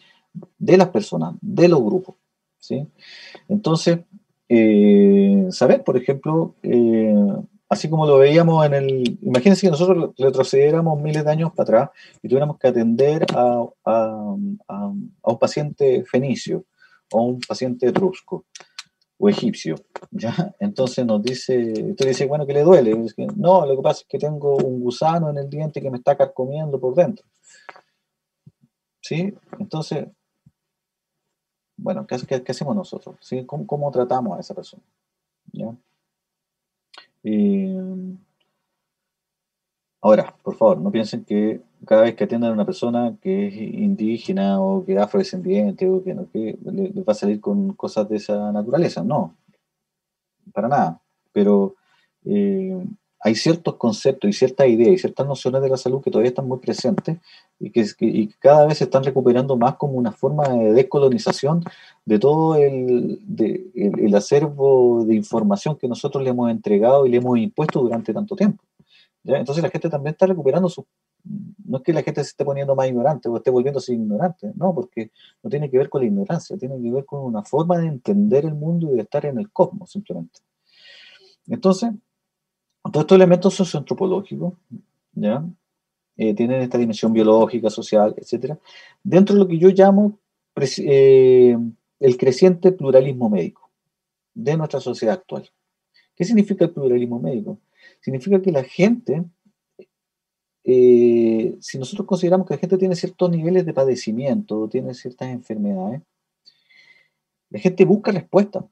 de las personas, de los grupos, ¿sí? Entonces, saber, por ejemplo, así como lo veíamos imagínense que nosotros retrocediéramos miles de años para atrás y tuviéramos que atender a un paciente fenicio o un paciente etrusco o egipcio, ¿ya? Entonces usted dice, bueno, ¿qué le duele? Es que, no, lo que pasa es que tengo un gusano en el diente que me está carcomiendo por dentro, ¿sí? Entonces, bueno, ¿qué hacemos nosotros? ¿Sí? ¿Cómo tratamos a esa persona? ¿Ya? Ahora, por favor, no piensen que cada vez que atiendan a una persona que es indígena o que es afrodescendiente o que, no, que le va a salir con cosas de esa naturaleza. No, para nada. Pero hay ciertos conceptos y ciertas ideas y ciertas nociones de la salud que todavía están muy presentes y que cada vez se están recuperando más como una forma de descolonización de todo el acervo de información que nosotros le hemos entregado y le hemos impuesto durante tanto tiempo, ¿ya? Entonces la gente también está recuperando no es que la gente se esté poniendo más ignorante o esté volviéndose ignorante, no, porque no tiene que ver con la ignorancia, tiene que ver con una forma de entender el mundo y de estar en el cosmos, simplemente. Entonces, todos estos elementos socioantropológicos, ¿ya? Tienen esta dimensión biológica, social, etcétera, dentro de lo que yo llamo el creciente pluralismo médico de nuestra sociedad actual. ¿Qué significa el pluralismo médico? Significa que la gente, si nosotros consideramos que la gente tiene ciertos niveles de padecimiento, tiene ciertas enfermedades, la gente busca respuestas.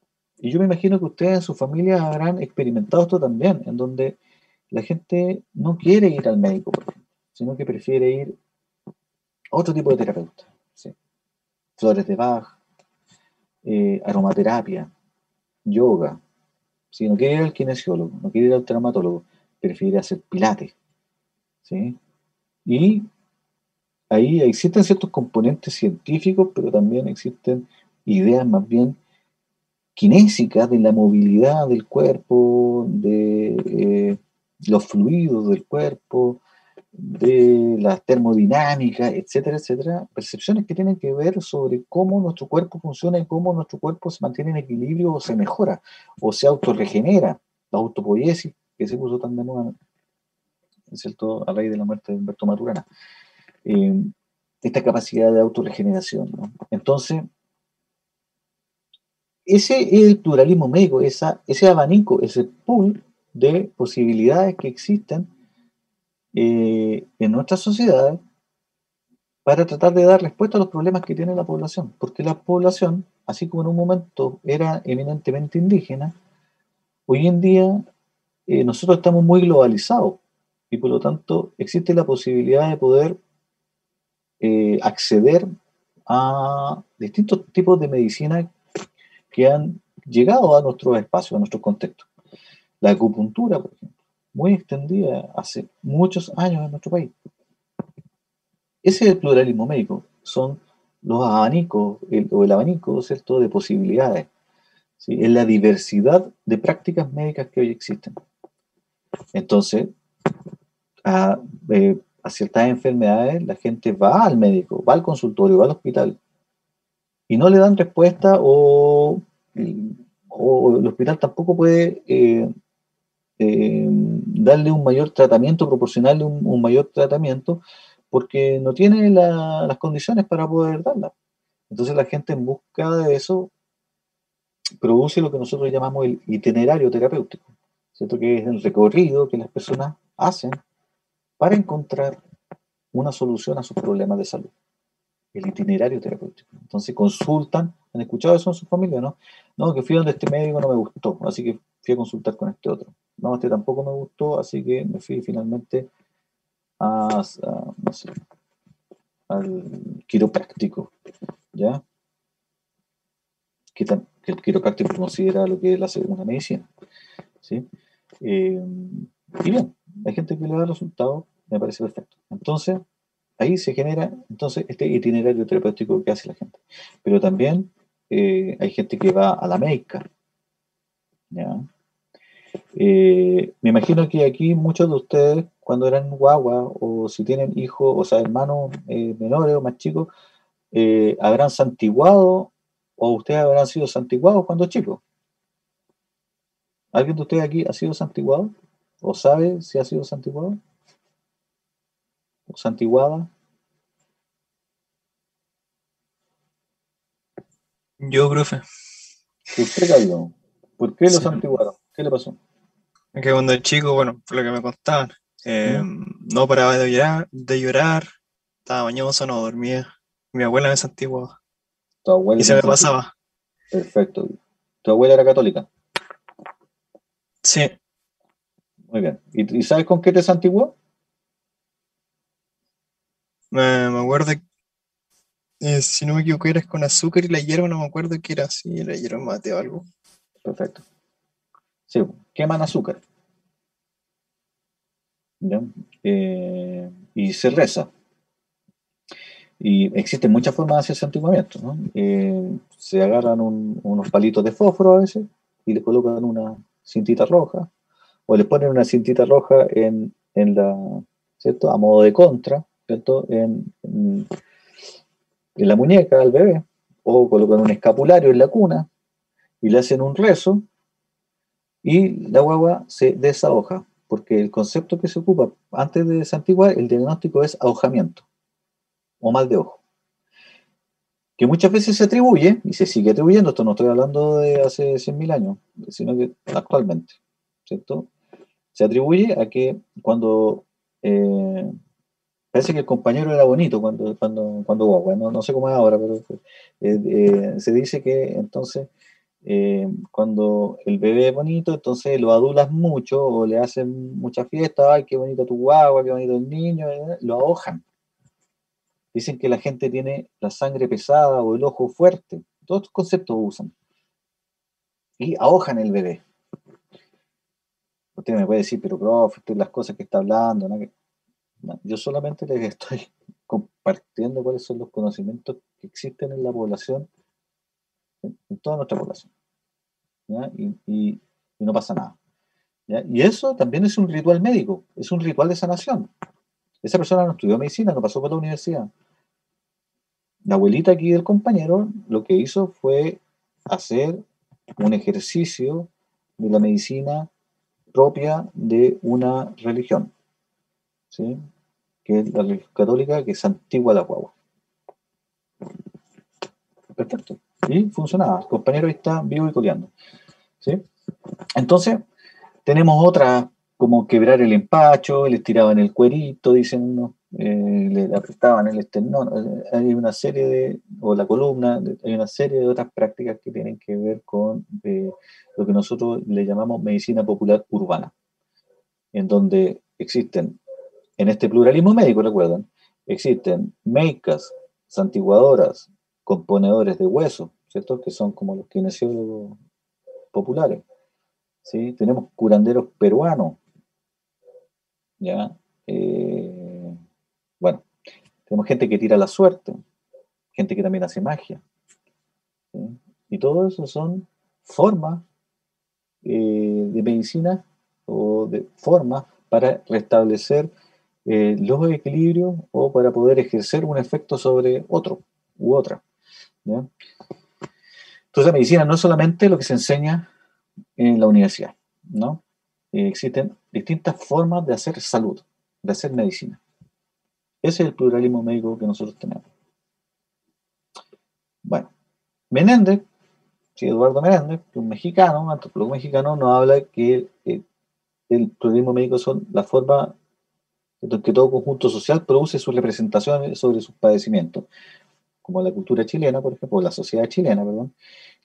Y yo me imagino que ustedes en su familia habrán experimentado esto también, en donde la gente no quiere ir al médico, por ejemplo, sino que prefiere ir a otro tipo de terapeuta. ¿Sí? Flores de Bach, aromaterapia, yoga. ¿Sí? No quiere ir al kinesiólogo, no quiere ir al traumatólogo, prefiere hacer pilates. ¿Sí? Y ahí existen ciertos componentes científicos, pero también existen ideas más bien kinésicas de la movilidad del cuerpo, de los fluidos del cuerpo, de la termodinámica, etcétera, etcétera, percepciones que tienen que ver sobre cómo nuestro cuerpo funciona y cómo nuestro cuerpo se mantiene en equilibrio o se mejora, o se autorregenera, la autopoiesis, que se puso tan de moda, ¿cierto?, a raíz de la muerte de Humberto Maturana. Esta capacidad de autorregeneración, ¿no? Entonces, ese es el pluralismo médico, ese abanico, ese pool de posibilidades que existen en nuestras sociedades para tratar de dar respuesta a los problemas que tiene la población. Porque la población, así como en un momento era eminentemente indígena, hoy en día nosotros estamos muy globalizados y por lo tanto existe la posibilidad de poder acceder a distintos tipos de medicina que han llegado a nuestros espacios, a nuestros contextos. La acupuntura, por ejemplo, muy extendida hace muchos años en nuestro país. Ese es el pluralismo médico, son los abanicos, o el abanico, ¿cierto?, de posibilidades, ¿sí? Es la diversidad de prácticas médicas que hoy existen. Entonces, a ciertas enfermedades la gente va al médico, va al consultorio, va al hospital, y no le dan respuesta o el hospital tampoco puede darle un mayor tratamiento, proporcionarle un mayor tratamiento, porque no tiene las condiciones para poder darla. Entonces la gente en busca de eso produce lo que nosotros llamamos el itinerario terapéutico, ¿cierto?, que es el recorrido que las personas hacen para encontrar una solución a sus problemas de salud. El itinerario terapéutico. Entonces consultan, ¿han escuchado eso en su familia, no? No, que fui donde este médico no me gustó, así que fui a consultar con este otro. No, este tampoco me gustó, así que me fui finalmente no sé, al quiropráctico, ¿ya? Que el quiropráctico considera lo que es la segunda medicina, ¿sí? Y bien, hay gente que le da resultados, me parece perfecto. Entonces, ahí se genera entonces este itinerario terapéutico que hace la gente. Pero también hay gente que va a la Meca, ¿ya? Me imagino que aquí muchos de ustedes, cuando eran guagua, o si tienen hijos, o sea, hermanos menores o más chicos, habrán santiguado, o ustedes habrán sido santiguados cuando chicos. ¿Alguien de ustedes aquí ha sido santiguado? ¿O sabe si ha sido santiguado? ¿O santiguada? Yo, profe, ¿Usted, Carlos? ¿Por qué los sí. santiguaron? ¿Qué le pasó? Es que cuando era chico, bueno, por lo que me contaban, ¿Mm? no paraba de llorar, estaba bañoso, no dormía. Mi abuela me santiguaba Tu abuela y se te me santiguó. pasaba. Perfecto. ¿Tu abuela era católica? Sí, Muy bien. ¿Y sabes con qué te santiguó? me acuerdo, si no me equivoco, era con azúcar y la hierba, no me acuerdo qué era, si la hierba mate o algo. Perfecto. Sí, queman azúcar, ¿ya? Y se reza. Y existen muchas formas de hacer santiguamiento, ¿no? Se agarran unos palitos de fósforo a veces y le colocan una cintita roja, o le ponen una cintita roja ¿cierto?, a modo de contra, ¿cierto?, en la muñeca al bebé, o colocan un escapulario en la cuna y le hacen un rezo y la guagua se desahoja, porque el concepto que se ocupa antes de santiguar, el diagnóstico es ahojamiento o mal de ojo, que muchas veces se atribuye, y se sigue atribuyendo, esto no estoy hablando de hace 100.000 años, sino que actualmente, ¿cierto? Se atribuye a que cuando parece que el compañero era bonito cuando guagua, no sé cómo es ahora, pero se dice que entonces cuando el bebé es bonito, entonces lo adulas mucho o le hacen mucha fiesta, ay, qué bonito tu guagua, qué bonito el niño, lo ahojan. Dicen que la gente tiene la sangre pesada o el ojo fuerte. Todos estos conceptos usan. Y ahojan el bebé. Usted me puede decir, pero profe, las cosas que está hablando, ¿no? No, yo solamente les estoy compartiendo cuáles son los conocimientos que existen en la población, en toda nuestra población, ¿ya? Y no pasa nada, ¿ya? Y eso también es un ritual médico, es un ritual de sanación. Esa persona no estudió medicina, no pasó por la universidad. La abuelita aquí del compañero lo que hizo fue hacer un ejercicio de la medicina propia de una religión, ¿sí? Que es la religión católica, que es antigua la guagua. Perfecto. Y funcionaba. El compañero ahí está vivo y coleando, ¿sí? Entonces, tenemos otras, como quebrar el empacho, les tiraban el cuerito, dicen unos, le apretaban el esternón. Hay una serie o la columna, hay una serie de otras prácticas que tienen que ver con lo que nosotros le llamamos medicina popular urbana, en donde existen, en este pluralismo médico, recuerdan, existen meicas, santiguadoras, componedores de hueso, ¿cierto? Que son como los kinesiólogos populares, ¿sí? Tenemos curanderos peruanos, ¿ya? Bueno, tenemos gente que tira la suerte, gente que también hace magia, ¿sí? Y todo eso son formas de medicina o de formas para restablecer los equilibrios o para poder ejercer un efecto sobre otro u otra, ¿ya? Entonces la medicina no es solamente lo que se enseña en la universidad, ¿no? Existen distintas formas de hacer salud, de hacer medicina. Ese es el pluralismo médico que nosotros tenemos. Bueno, Menéndez, sí, Eduardo Menéndez, que es un mexicano, un antropólogo mexicano, nos habla que el pluralismo médico son la forma en que todo conjunto social produce sus representaciones sobre sus padecimientos, como la cultura chilena, por ejemplo, o la sociedad chilena, perdón.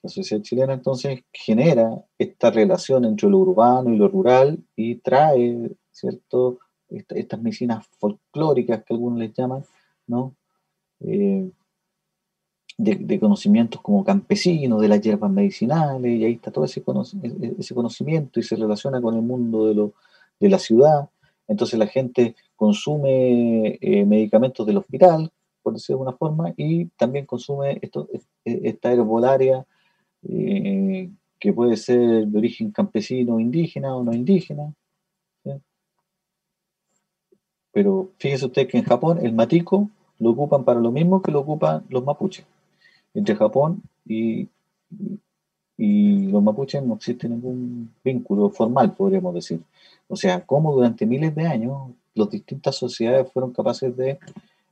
La sociedad chilena entonces genera esta relación entre lo urbano y lo rural y trae, ¿cierto?, estas medicinas folclóricas que algunos les llaman, ¿no? De conocimientos como campesinos, de las hierbas medicinales, y ahí está todo ese conocimiento y se relaciona con el mundo de la ciudad. Entonces la gente consume medicamentos del hospital, por decirlo de alguna forma, y también consume esta herbolaria que puede ser de origen campesino, indígena o no indígena, ¿sí? Pero fíjese usted que en Japón el matico lo ocupan para lo mismo que lo ocupan los mapuches. Entre Japón y los mapuches no existe ningún vínculo formal, podríamos decir. O sea, cómo durante miles de años las distintas sociedades fueron capaces de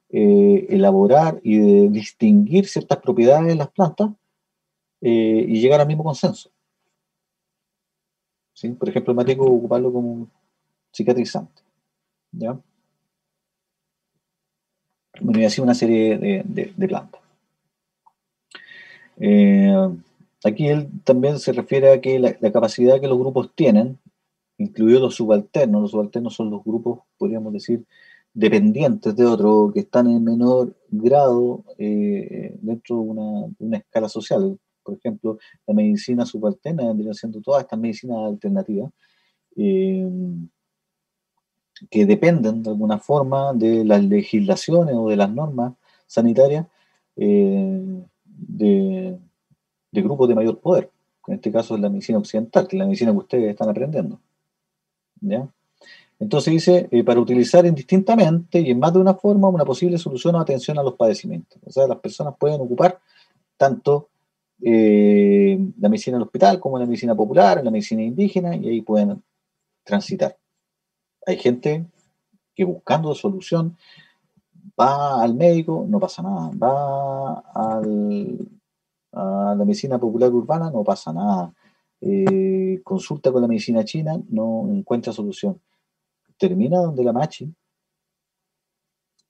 elaborar y de distinguir ciertas propiedades de las plantas y llegar al mismo consenso, ¿sí? Por ejemplo, el matico ocuparlo como cicatrizante, ¿ya? Bueno, y así una serie de plantas. Aquí él también se refiere a que la capacidad que los grupos tienen, incluidos los subalternos son los grupos, podríamos decir, dependientes de otro, que están en menor grado dentro de una escala social. Por ejemplo, la medicina subalterna vendría siendo todas estas medicinas alternativas eh, que dependen de alguna forma de las legislaciones o de las normas sanitarias de grupos de mayor poder. En este caso es la medicina occidental, que es la medicina que ustedes están aprendiendo, ¿ya? Entonces dice, para utilizar indistintamente y en más de una forma una posible solución o atención a los padecimientos. O sea, las personas pueden ocupar tanto la medicina del hospital como la medicina popular, la medicina indígena, y ahí pueden transitar. Hay gente que buscando solución va al médico, no pasa nada. Va a la medicina popular urbana, no pasa nada. Consulta con la medicina china, no encuentra solución. Termina donde la machi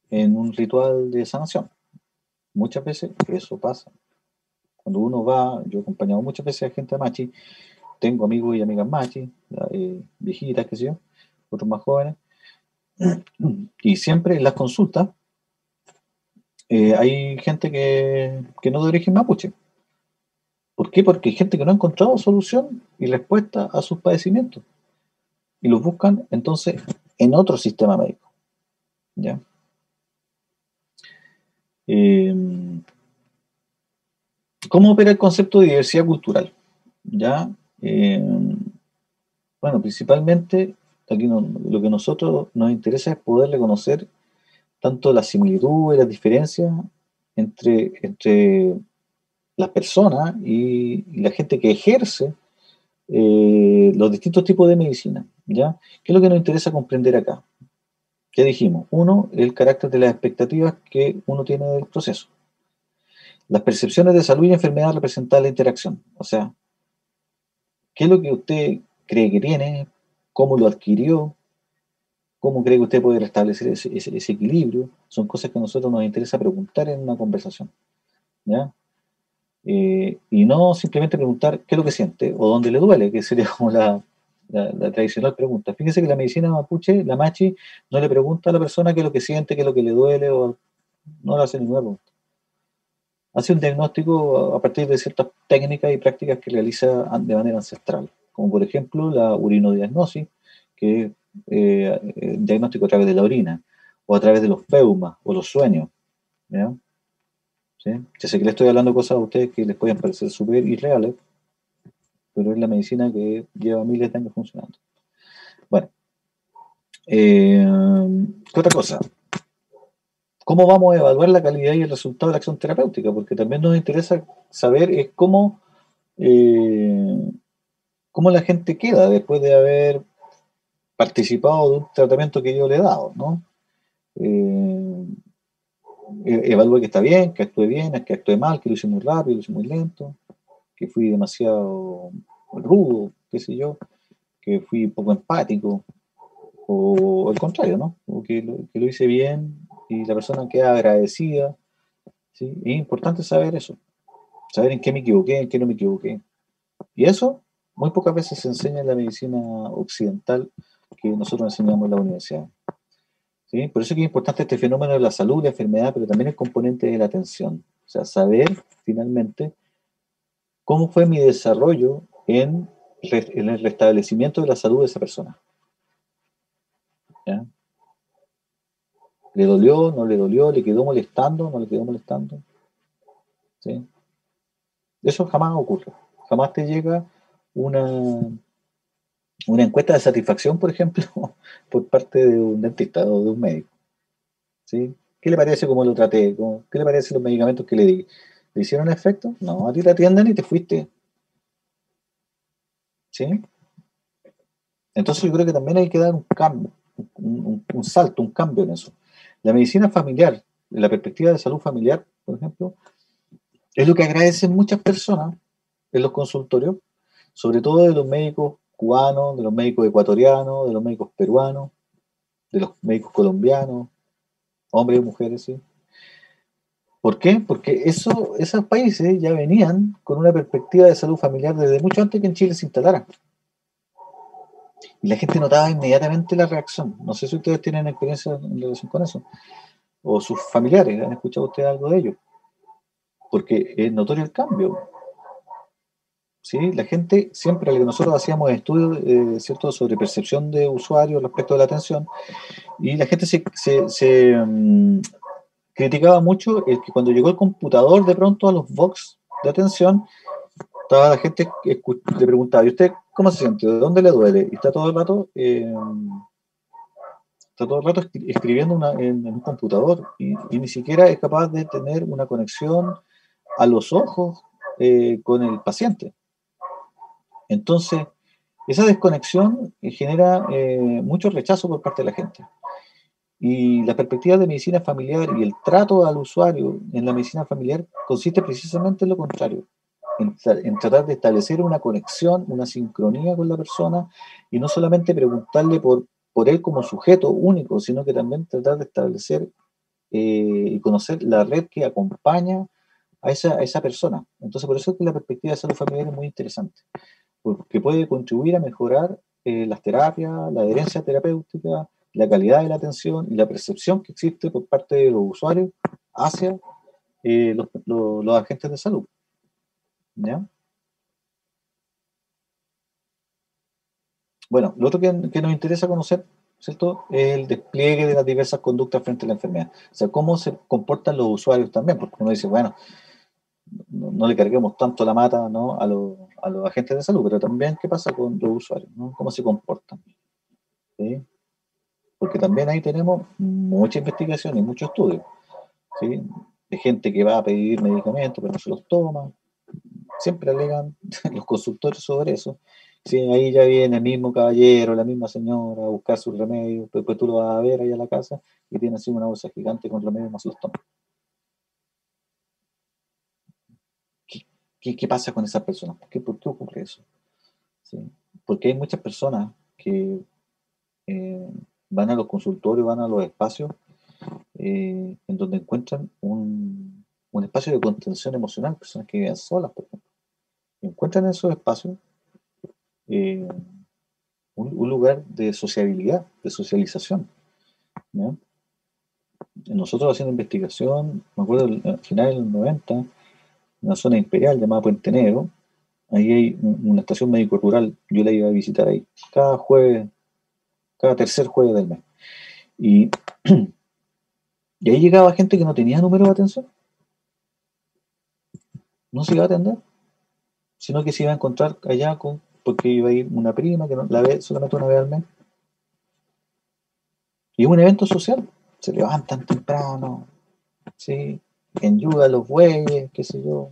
en un ritual de sanación. Muchas veces eso pasa. Cuando uno va, yo he acompañado muchas veces a gente machi, tengo amigos y amigas machi, viejitas, qué sé yo, otros más jóvenes, y siempre en las consultas hay gente que no de origen mapuche. ¿Por qué? Porque hay gente que no ha encontrado solución y respuesta a sus padecimientos. Y los buscan entonces en otro sistema médico, ¿ya? Eh, ¿Cómo opera el concepto de diversidad cultural? ¿Ya? Bueno, principalmente aquí lo que a nosotros nos interesa es poder reconocer tanto las similitudes y las diferencias entre las personas y la gente que ejerce los distintos tipos de medicina, ¿ya? ¿Qué es lo que nos interesa comprender acá? ¿Qué dijimos? Uno, el carácter de las expectativas que uno tiene del proceso. Las percepciones de salud y enfermedad representan la interacción. O sea, ¿qué es lo que usted cree que tiene? ¿Cómo lo adquirió? ¿Cómo cree que usted puede restablecer ese equilibrio? Son cosas que a nosotros nos interesa preguntar en una conversación, ¿ya? Y no simplemente preguntar qué es lo que siente o dónde le duele, que sería como la tradicional pregunta. Fíjese que la medicina mapuche, la machi, no le pregunta a la persona qué es lo que siente, qué es lo que le duele, o no le hace ninguna pregunta. Hace un diagnóstico a partir de ciertas técnicas y prácticas que realiza de manera ancestral, como por ejemplo la urinodiagnosis, que es diagnóstico a través de la orina, o a través de los feumas o los sueños, ¿ya? ¿Sí? Ya sé que le estoy hablando cosas a ustedes que les pueden parecer súper irreales, pero es la medicina que lleva miles de años funcionando. Bueno, ¿qué otra cosa? ¿Cómo vamos a evaluar la calidad y el resultado de la acción terapéutica? Porque también nos interesa saber es eh, cómo la gente queda después de haber participado de un tratamiento que yo le he dado, ¿no? Eh, Evalúe que está bien, que actúe mal, que lo hice muy rápido, lo hice muy lento, que fui demasiado rudo, qué sé yo, que fui poco empático, o el contrario, ¿no? O que lo hice bien y la persona queda agradecida, ¿sí? Es importante saber eso, saber en qué me equivoqué, en qué no me equivoqué. Y eso muy pocas veces se enseña en la medicina occidental que nosotros enseñamos en la universidad. ¿Sí? Por eso es que es importante este fenómeno de la salud, la enfermedad, pero también el componente de la atención. O sea, saber finalmente cómo fue mi desarrollo en el restablecimiento de la salud de esa persona. ¿Ya? ¿Le dolió? ¿No le dolió? ¿Le quedó molestando? ¿No le quedó molestando? ¿Sí? Eso jamás ocurre. Jamás te llega una, una encuesta de satisfacción, por ejemplo, por parte de un dentista o de un médico. ¿Sí? ¿Qué le parece cómo lo traté? ¿Qué le parecen los medicamentos que le di? ¿Le hicieron efecto? No, a ti te atienden y te fuiste. ¿Sí? Entonces yo creo que también hay que dar un cambio, un salto, un cambio en eso. La medicina familiar, la perspectiva de salud familiar, por ejemplo, es lo que agradecen muchas personas en los consultorios, sobre todo de los médicos cubanos, de los médicos ecuatorianos, de los médicos peruanos, de los médicos colombianos, hombres y mujeres, ¿sí? ¿Por qué? Porque esos países ya venían con una perspectiva de salud familiar desde mucho antes que en Chile se instalara. Y la gente notaba inmediatamente la reacción. No sé si ustedes tienen experiencia en relación con eso, o sus familiares, ¿han escuchado ustedes algo de ello? Porque es notorio el cambio. ¿Sí? La gente, siempre que nosotros hacíamos estudios ¿cierto? Sobre percepción de usuarios respecto de la atención, y la gente criticaba mucho el que cuando llegó el computador de pronto a los box de atención, estaba la gente le preguntaba, ¿y usted cómo se siente? ¿De dónde le duele? Y está todo el rato escribiendo en un computador y ni siquiera es capaz de tener una conexión a los ojos con el paciente. Entonces, esa desconexión genera mucho rechazo por parte de la gente. Y la perspectiva de medicina familiar y el trato al usuario en la medicina familiar consiste precisamente en lo contrario, en tratar de establecer una conexión, una sincronía con la persona y no solamente preguntarle por él como sujeto único, sino que también tratar de establecer y conocer la red que acompaña a esa persona. Entonces, por eso es que la perspectiva de salud familiar es muy interesante, porque puede contribuir a mejorar las terapias, la adherencia terapéutica, la calidad de la atención y la percepción que existe por parte de los usuarios hacia los agentes de salud. ¿Ya? Bueno, lo otro que nos interesa conocer, ¿cierto? Es el despliegue de las diversas conductas frente a la enfermedad. O sea, cómo se comportan los usuarios también, porque uno dice, bueno, no le carguemos tanto la mata, ¿no? a los agentes de salud, pero también qué pasa con los usuarios, ¿no? Cómo se comportan, ¿sí? Porque también ahí tenemos mucha investigación y mucho estudio, ¿sí? De gente que va a pedir medicamentos, pero no se los toma. Siempre alegan los consultorios sobre eso. Sí, ahí ya viene el mismo caballero, la misma señora a buscar sus remedios, después tú lo vas a ver ahí a la casa y tiene así una bolsa gigante con remedios, no se los toma. ¿Qué pasa con esas personas? ¿Por qué ocurre eso? ¿Sí? Porque hay muchas personas que eh, van a los consultorios, van a los espacios en donde encuentran un espacio de contención emocional, personas que viven solas, por ejemplo. Y encuentran en esos espacios eh, un lugar de sociabilidad, de socialización, ¿no? Nosotros haciendo investigación, me acuerdo al final de los 90, en una zona imperial llamada Puente Negro, ahí hay una estación médico-rural, yo la iba a visitar ahí, cada jueves, cada tercer jueves del mes. Y, y ahí llegaba gente que no tenía número de atención, no se iba a atender, sino que se iba a encontrar allá porque iba a ir una prima que la ve solamente una vez al mes. Y es un evento social, se levantan temprano, ¿sí? En yuga los bueyes, qué sé yo,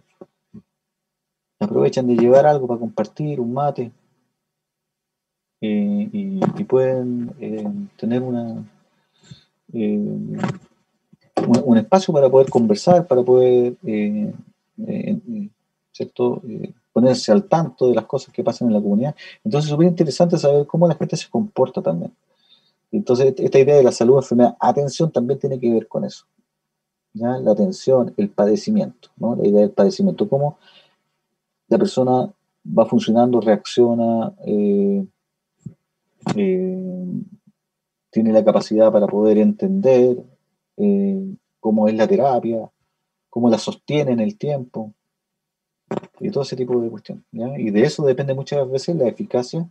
aprovechan de llevar algo para compartir, un mate, y pueden tener eh, un espacio para poder conversar, para poder ¿cierto? Ponerse al tanto de las cosas que pasan en la comunidad. Entonces es súper interesante saber cómo la gente se comporta también. Entonces esta idea de la salud, enfermedad, atención también tiene que ver con eso, ¿ya? La atención, el padecimiento, ¿no? La idea del padecimiento, cómo la persona va funcionando, reacciona, eh, tiene la capacidad para poder entender cómo es la terapia, cómo la sostiene en el tiempo, y todo ese tipo de cuestiones, ¿ya? Y de eso depende muchas veces la eficacia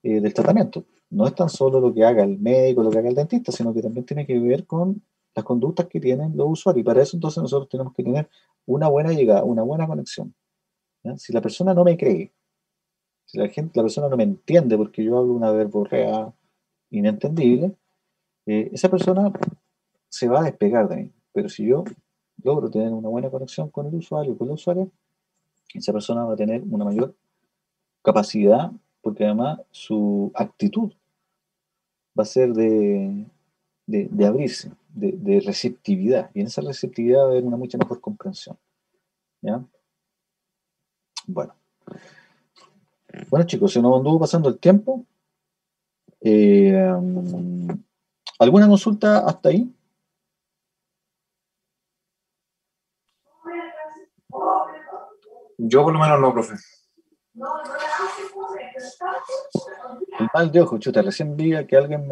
del tratamiento. No es tan solo lo que haga el médico, lo que haga el dentista, sino que también tiene que ver con las conductas que tienen los usuarios. Y para eso entonces nosotros tenemos que tener una buena llegada, una buena conexión, ¿ya? Si la persona no me cree, si la persona no me entiende porque yo hablo una verborrea inentendible, esa persona se va a despegar de mí. Pero si yo logro tener una buena conexión con el usuario, con la usuaria, esa persona va a tener una mayor capacidad, porque además su actitud va a ser de abrirse, de receptividad. Y en esa receptividad va a haber una mucha mejor comprensión, ¿ya? Bueno. Bueno, chicos, se nos anduvo pasando el tiempo. ¿Alguna consulta hasta ahí? Yo por lo menos no, profe. El mal de ojo, chuta, recién vi que alguien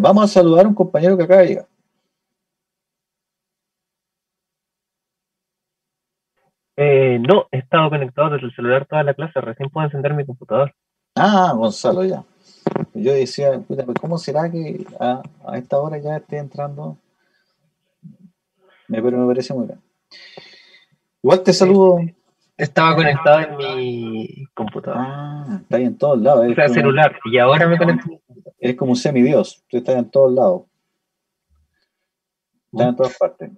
vamos a saludar a un compañero que acaba de llegar. No, he estado conectado desde el celular toda la clase, recién puedo encender mi computador. Ah, Gonzalo, ya. Yo decía, puta, pues, ¿cómo será que a esta hora ya esté entrando? Pero me parece muy bien. Igual te saludo. Estaba conectado en mi computador. Ah, está ahí en todos lados. O sea, celular, y ahora me conecto. Eres como un semidios. Tú estás en todos lados. Estás en todas partes.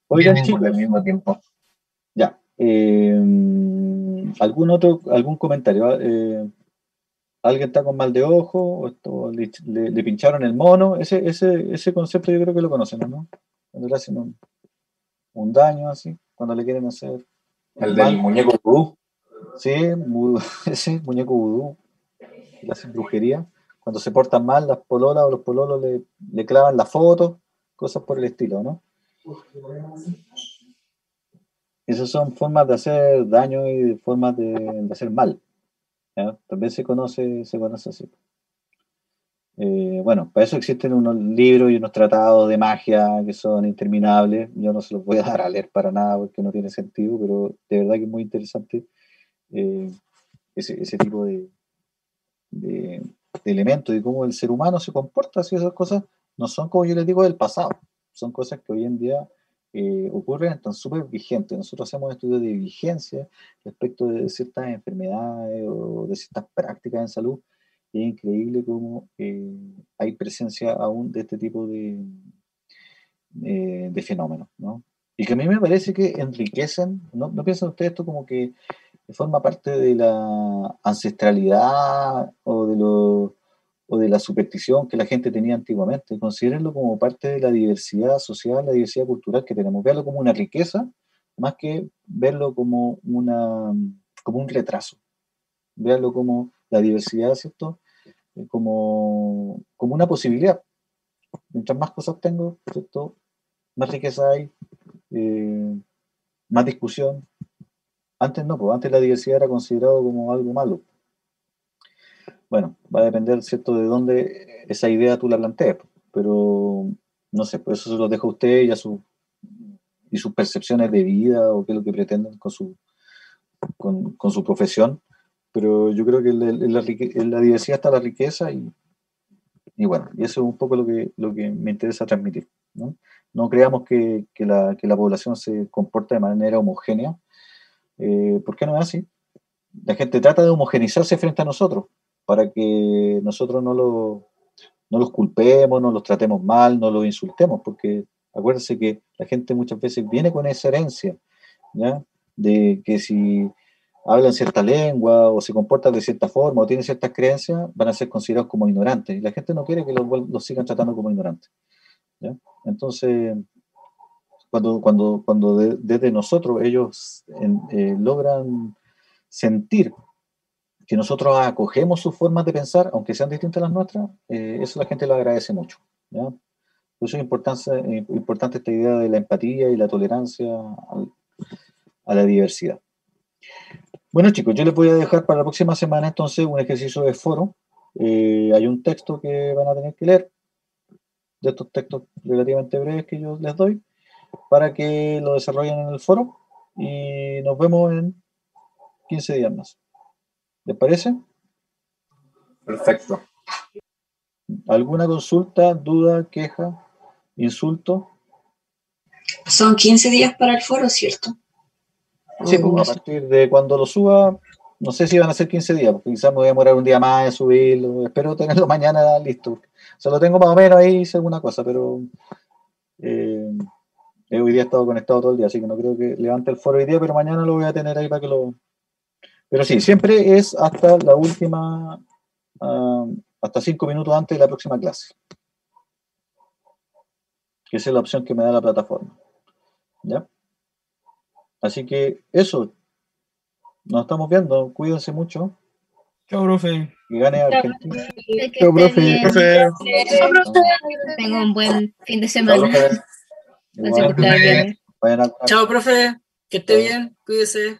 Oigan, chicos, al mismo tiempo. ya. ¿Algún comentario? ¿Alguien está con mal de ojo? ¿O le pincharon el mono? Ese concepto yo creo que lo conocen, ¿no? Cuando le hacen un daño así, cuando le quieren hacer El del muñeco vudú. Sí, ese muñeco vudú, le hacen brujería. Cuando se portan mal, las pololas o los pololos le clavan la foto, cosas por el estilo, ¿no? Esas son formas de hacer daño y formas de hacer mal, ¿ya? También se conoce así. Bueno, para eso existen unos libros y unos tratados de magia que son interminables. Yo no se los voy a dar a leer para nada porque no tiene sentido, pero de verdad que es muy interesante ese tipo de elementos y cómo el ser humano se comporta, así esas cosas no son, como yo les digo, del pasado, son cosas que hoy en día ocurren, están súper vigentes. Nosotros hacemos estudios de vigencia respecto de ciertas enfermedades o de ciertas prácticas en salud, y es increíble cómo hay presencia aún de este tipo de fenómenos, ¿no? Y que a mí me parece que enriquecen, ¿no piensan ustedes esto como que forma parte de la ancestralidad o de la superstición que la gente tenía antiguamente? Considérenlo como parte de la diversidad social, la diversidad cultural que tenemos. Verlo como una riqueza, más que verlo como como un retraso. Verlo como la diversidad, ¿cierto? Como una posibilidad. Mientras más cosas tengo, ¿cierto? Más riqueza hay, más discusión. Antes no, pues antes la diversidad era considerado como algo malo. Bueno, va a depender, ¿cierto?, de dónde esa idea tú la plantees, pero no sé, por eso se lo dejo a usted y y sus percepciones de vida o qué es lo que pretenden con su profesión, pero yo creo que en la diversidad está la riqueza y bueno, y eso es un poco lo que me interesa transmitir, ¿no? No creamos que la población se comporta de manera homogénea, ¿por qué no es así? La gente trata de homogenizarse frente a nosotros, para que nosotros no los culpemos, no los tratemos mal, no los insultemos, porque acuérdense que la gente muchas veces viene con esa herencia, ¿ya? De que si hablan cierta lengua o se comportan de cierta forma o tienen ciertas creencias, van a ser considerados como ignorantes. Y la gente no quiere que los sigan tratando como ignorantes, ¿ya? Entonces, cuando desde nosotros ellos logran sentir que nosotros acogemos sus formas de pensar, aunque sean distintas a las nuestras, eso la gente lo agradece mucho, ¿ya? Por eso es importante esta idea de la empatía y la tolerancia a la diversidad. Bueno, chicos, yo les voy a dejar para la próxima semana entonces un ejercicio de foro. Hay un texto que van a tener que leer, de estos textos relativamente breves que yo les doy, para que lo desarrollen en el foro, y nos vemos en 15 días más. ¿Les parece? Perfecto. ¿Alguna consulta, duda, queja, insulto? Son 15 días para el foro, ¿cierto? Sí, pues a partir de cuando lo suba, no sé si van a ser 15 días, porque quizás me voy a demorar un día más en subirlo. Espero tenerlo mañana listo. O sea, lo tengo más o menos ahí, hice alguna cosa, pero hoy día he estado conectado todo el día, así que no creo que levante el foro hoy día, pero mañana lo voy a tener ahí para que lo... Pero sí, siempre es hasta la última, hasta 5 minutos antes de la próxima clase. Que esa es la opción que me da la plataforma. ¿Ya? Así que eso, nos estamos viendo, cuídense mucho. Chao, profe. Que gane Argentina. Chao, profe. Tengo un buen fin de Chao, semana. profe. Igual, Gracias. vayan a- Chao, profe. Que esté bien. Cuídese.